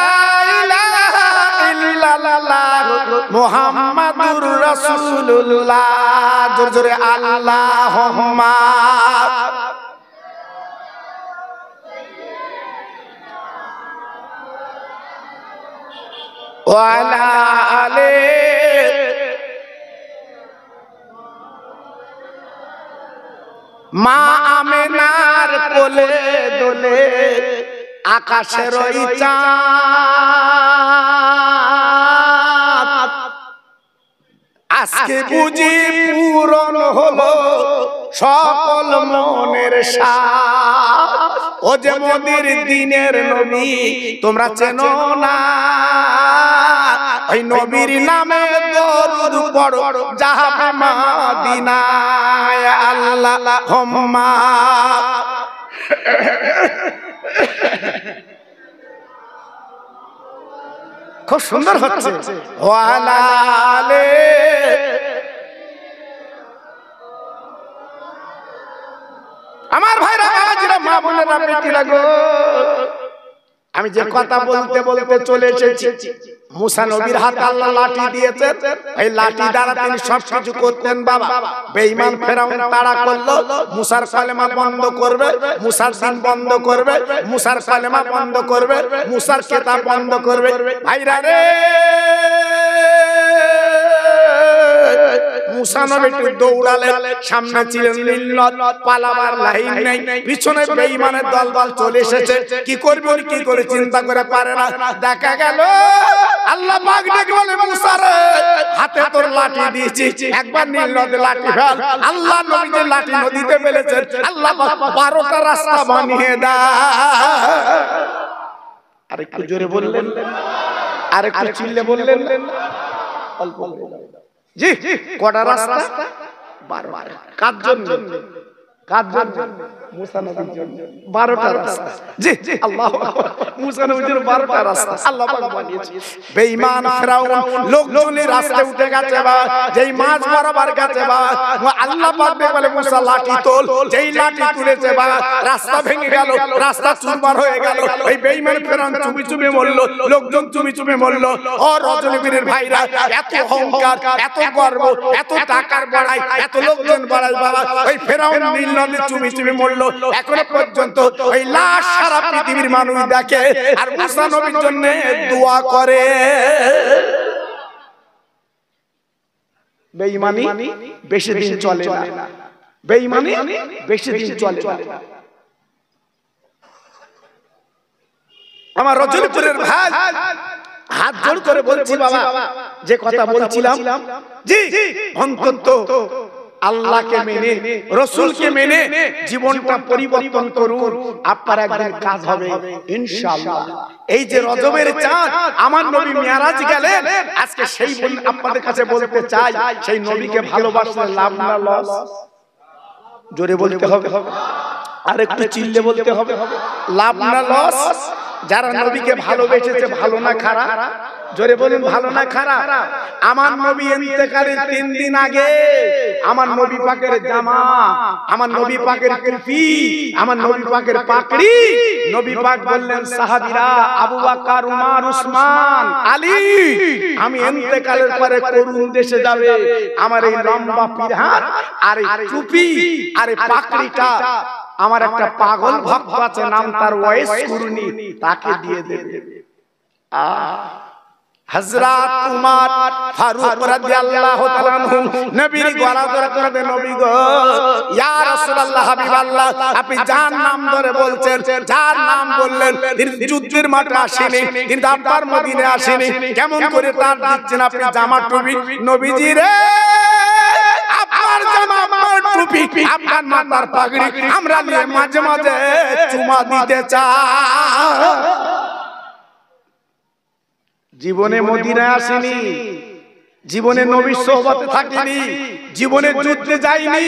ইলাহা ইল্লাল্লাহ মুহাম্মাদুর রাসূলুল্লাহ। জোরে জোরে আল্লাহুম্মা ওয়া আলা আলি মা আমেনার কোলে দোলে আকাশের ওই চাঁদ আজকে বুঝি পূরণ হলো সকল মনের সাধ। ও যে মোদের দিনের নবী তোমরা চেনো না, ওই নবীর নামে দরুদ পড়ো যাবে মদিনায় আল্লাহুম্মা। খুব সুন্দর হচ্ছে। ওয়ালা আলে আমার ভাইরা বাবাজিরা মা বোনেরা বেটিরা গো, আমি যে কথা বলতে বলতে চলে এসেছি, মুসা নবীর হাতে আল্লাহ লাঠি দিয়েছেন, এই লাঠি দ্বারা তিনি সবকিছু করতেন। বাবা বেঈমান ফেরাউন তাড়া করলো, মুসার কালেমা বন্ধ করবে, মুসার দিন বন্ধ করবে, মুসার কালেমা বন্ধ করবে, মুসার কিতাব বন্ধ করবে। ভাইরা রে মুসা নবী দৌড়ালেন, সামনে ছিলেন নীলনদ, পালাবার লাইন নেই, পিছনে বেঈমানের দলবল চলে এসেছে। কি করবে ওর কি করে চিন্তা করে পারে না। দেখা গেল আল্লাহ পাক ডেকে বলে মুসা রে হাতে তোর লাঠি দিয়েছি, একবার নীলনদে লাঠি ফেল। আল্লাহ নবী যে লাঠি নদীতে ফেলেছেন, আল্লাহ 12টা রাস্তা বানিয়ে দেয়। আরেকটু জোরে বললেন, আরেকটু চিল্লে বললেন, অল্প জি কটা রাস্তা? 12। কার জন্য? কার জন্য? মুসা নবীর জন্য 12টা রাস্তা। জি আল্লাহু আকবার। মুসা নবীর 12টা রাস্তা আল্লাহ পাক বানিয়েছে। বেঈমান ফেরাউন লোকজনের রাস্তায় উঠে গেছে, বা যেই মাছ বরাবর গেছে, বা আল্লাহ পাক বলে মুসা লাঠি তোল, যেই লাঠি তুলেছে বা রাস্তা ভেঙে গেল, রাস্তা চুরমার হয়ে গেল। ওই বেঈমান ফেরাউন চুপি চুপি মরল, লোকজন চুপি চুপি মরল। ও রজনীবীরের ভাইরা, এত অহংকার, এত গর্ব, এত টাকার বড়াই, এত লোকজন বড়াই, বাবা ওই ফেরাউন নীল নদে চুপি চুপি মরল। এখনো পর্যন্ত ওই লাশ সারা পৃথিবীর মানুষ দেখে আর মুসা নবীর জন্য দোয়া করে। বেঈমানি বেশি দিন চলে না, বেঈমানি বেশি দিন চলে না। আমার রজনীপুরের ভাই হাত জোর করে বলছি বাবা, যে কথা বলছিলাম, জি অন্তত আল্লাহকে মেনে, রসুলকে মেনে জীবনটা পরিবর্তন করুন, আপনার একদিন কাজ হবে ইনশাআল্লাহ। এই যে রজবের চাঁদ, আমার নবী মিরাজ গেলেন, আজকে সেই আপনাদের কাছে বলতে চাই, সেই নবীকে ভালোবাসলে লাভ না লস? জোরে বলতে হবে, আর একটু চিল্লে বলতে হবে, লাভ না লস? যারা নবীকে ভালোবেসেছে, ভালো না খারাপ? জোরে বলুন, ভালো না খারাপ? আমার নবী ইন্তেকালের 3 দিন আগে আমার নবী পাকের জামা, আমার নবী পাকের টুপি, আমার নবী পাকের পাগড়ি, নবী পাক বললেন সাহাবীরা, আবু বকর, উমর, উসমান, আলী, আমি ইন্তেকালের পরে করুণ দেশে যাবে, আমার এই লম্বা পিরহান আর এই টুপি আর এই পাগড়িটা আমার একটা পাগল ভক্ত আছে, নাম তার ওয়াইস কুরনি, তাকে দিয়ে দেবে। হযরত উমর ফারুক রাদিয়াল্লাহু তাআলা আনহু নবীর গলা ধরে করে, নবী গো, ইয়া রাসূলুল্লাহ, হাবিবাল্লাহ, আপনি যার নাম ধরে বলছেন, যার নাম বললেন, তিনি যুদ্ধের মাঠে আসেনি, কিন্তু আপনার মদিনায় আসেনি, কেমন করে তার দিচ্ছেন আপনি জামা টুপি? নবীজি রে, আপনার জামা, আপনার টুপি, আপনার মাথার পাগড়ি আমরা নিয়ে মাঝে মাঝে চুমা দিতে চাই। জীবনে মদিনায় আসেনি, জীবনে নবীর সোহবতে থাকিনি, জীবনে যুদ্ধে যাইনি,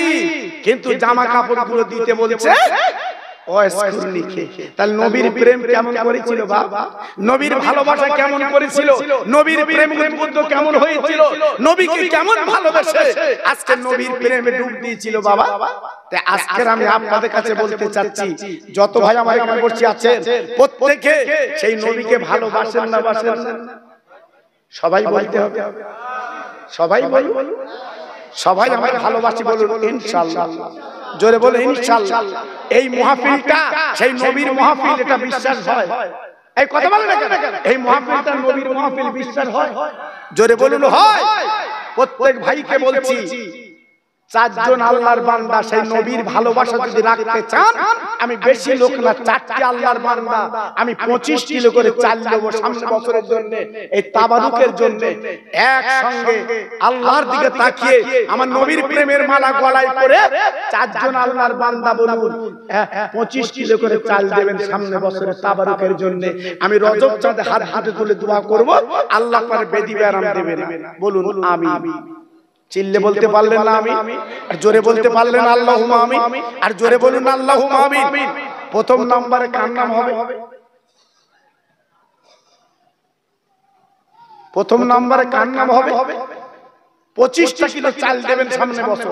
কিন্তু জামা কাপড়গুলো দিতে বলছে তাহলে নবীর প্রেম কেমন করেছিল বাবা, নবীর ভালোবাসা কেমন করেছিল, নবীর প্রেম উদ্বুদ্ধ কেমন হয়েছিল, নবীকে কেমন ভালোবেসে আজকে নবীর প্রেমে ডুব দিয়েছিল বাবা। তাই আজকে আমি আপনাদের কাছে বলতে চাচ্ছি, যত ভাই আমার এখানে বসে আছেন প্রত্যেকে সেই নবীকে ভালোবাসেন না বাসেন না? সবাই বলতে হবে, সবাই বলুন, সবাই আমরা ভালোবাসি বলুন ইনশাআল্লাহ। জোরে বলে ইনশাআল্লাহ। এই মাহফিলটা সেই নবীর মাহফিল, এটা বিশ্বাস হয়? এই কথা বলেন না কেন? এই মাহফিলটা নবীর মাহফিল বিশ্বাস হয়? জোরে বলুন হয়। প্রত্যেক ভাইকে বলছি, চারজন আল্লাহর বান্দা সেই নবীর ভালোবাসা যদি রাখতে চান, আমি বেশি লোক না, 4টি আল্লাহর বান্দা আমি 25 কিলো করে চাল দেব সামনে বছরের জন্য, এই তাবারুকের জন্য। একসঙ্গে আল্লাহর দিকে তাকিয়ে আমার নবীর প্রেমের মালা গলায় পরে 4জন আল্লাহর বান্দা বলুন 25 কিলো করে চাল দেবেন সামনে বছরের তাবারুকের জন্য। আমি রজব চাঁদে হাত হাতে তুলে দোয়া করব, আল্লাহ পারে বেদি ব্যারাম দেবেন। বলুন আমিন। চিল্লে বলতে পারলেন না আমি? আর জোরে বলতে পারলেন আল্লাহুম্মা আমিন? আর জোরে বলুন আল্লাহুম্মা আমিন। প্রথম নম্বরে কার নাম হবে? প্রথম নম্বরে কার নাম হবে? 25টা কিলো চাল দেবেন সামনে বছর।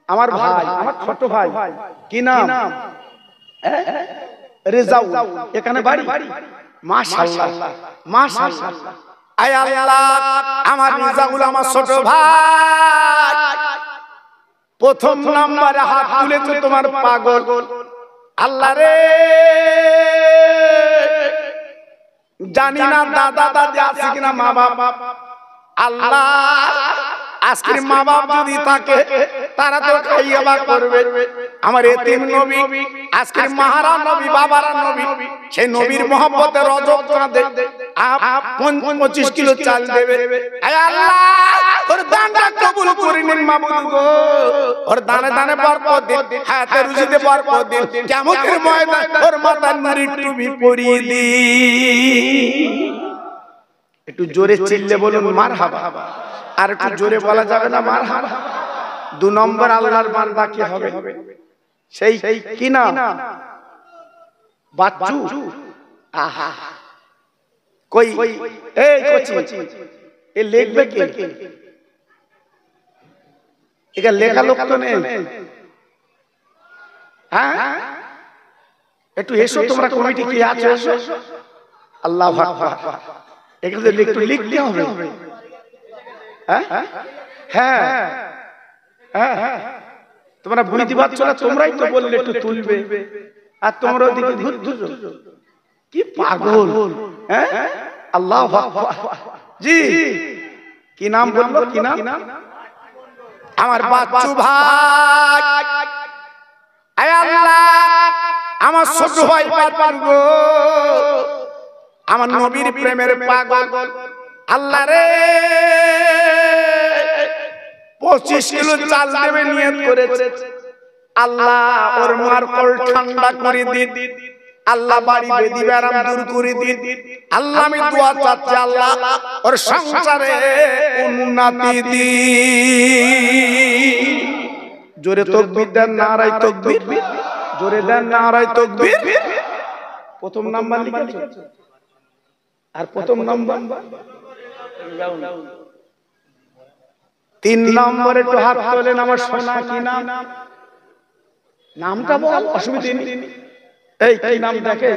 আমার ভাই, আমার ছোট ভাই, কি নাম? রেজাউল। এখানে বাড়ি? মাশাআল্লাহ মাশাআল্লাহ। আয় আল্লাহ, আমার রেজাউল আমার ছোট ভাই প্রথম নম্বরে হাত তুলেছে তোমার পাগল। আল্লাহ রে, জানি না দাদা দাদি আছে কিনা, মা বাবা। আল্লাহ, আজকের মা বাপ যদি থাকে তারা তো খাইয়াবা করবে। আমার এতিম নবী, আজকের মাহারা নবী, বাবারা নবী, সেই নবীর মহব্বতে রজব চাঁদে 25 কিলো চাল দেবে। আয় আল্লাহ, ওর দানটা কবুল করে নিন মাবুদ গো। ওর দানে দানে বরকত দিন, হায়াতে রুজিতে বরকত দিন, কিয়ামতের ময়দানে ওর মাথায় নুরের টুপি পরিয়ে দিন। একটু জোরে চিল্লে বলুন মারহাবা। আর একটু জোরে বলা যাবে না মারহাবা? 2 নম্বর আল্লাহর বান্দা কি হবে? সেই কি নাম? বাচ্চু। আহা, কই এই কোচি এ লিখবে কে? এটা লেখা লোক তো নেই। হ্যাঁ, একটু এসো, তোমরা কমিটি কি আছো এসো। আল্লাহু আকবার। এখানে একটু লিখতে হবে। হ্যাঁ হ্যাঁ হ্যাঁ, তোমরা বুঝতে পারছো না? তোমরাই তো বললে একটু তুলবে, আর তোমরা ওদিকে ঘুরছো। কি পাগল! হ্যাঁ, আল্লাহু আকবার। জি, কি নাম বললো? কি নাম? আমার বাচ্চু ভাই। আয় আল্লাহ, আমার ছোট ভাই পাগল গো, আমার নবীর প্রেমের পাগল। আল্লাহ রে, 25 কিলো চাল দেবে নিয়ত করেছে। আল্লাহ, ওর মার কল ঠান্ডা করে দিন। আল্লাহ, বাড়ি বেদি ব্যারাম দূর করে দিন। আল্লাহ, আমি দোয়া চাচ্ছি, আল্লাহ ওর সংসারে উন্নতি দিন। জোরে তাকবীর দেন, নারায়ে তাকবীর। জোরে দেন, নারায়ে তাকবীর। প্রথম নাম্বার লিখেছো? আর প্রথম নাম্বার 3 নম্বরে একটু হাত তোলেন আমার সোনা। কি নাম? নামটা বল, অসুবিধা নেই। এই কি নাম? দেখে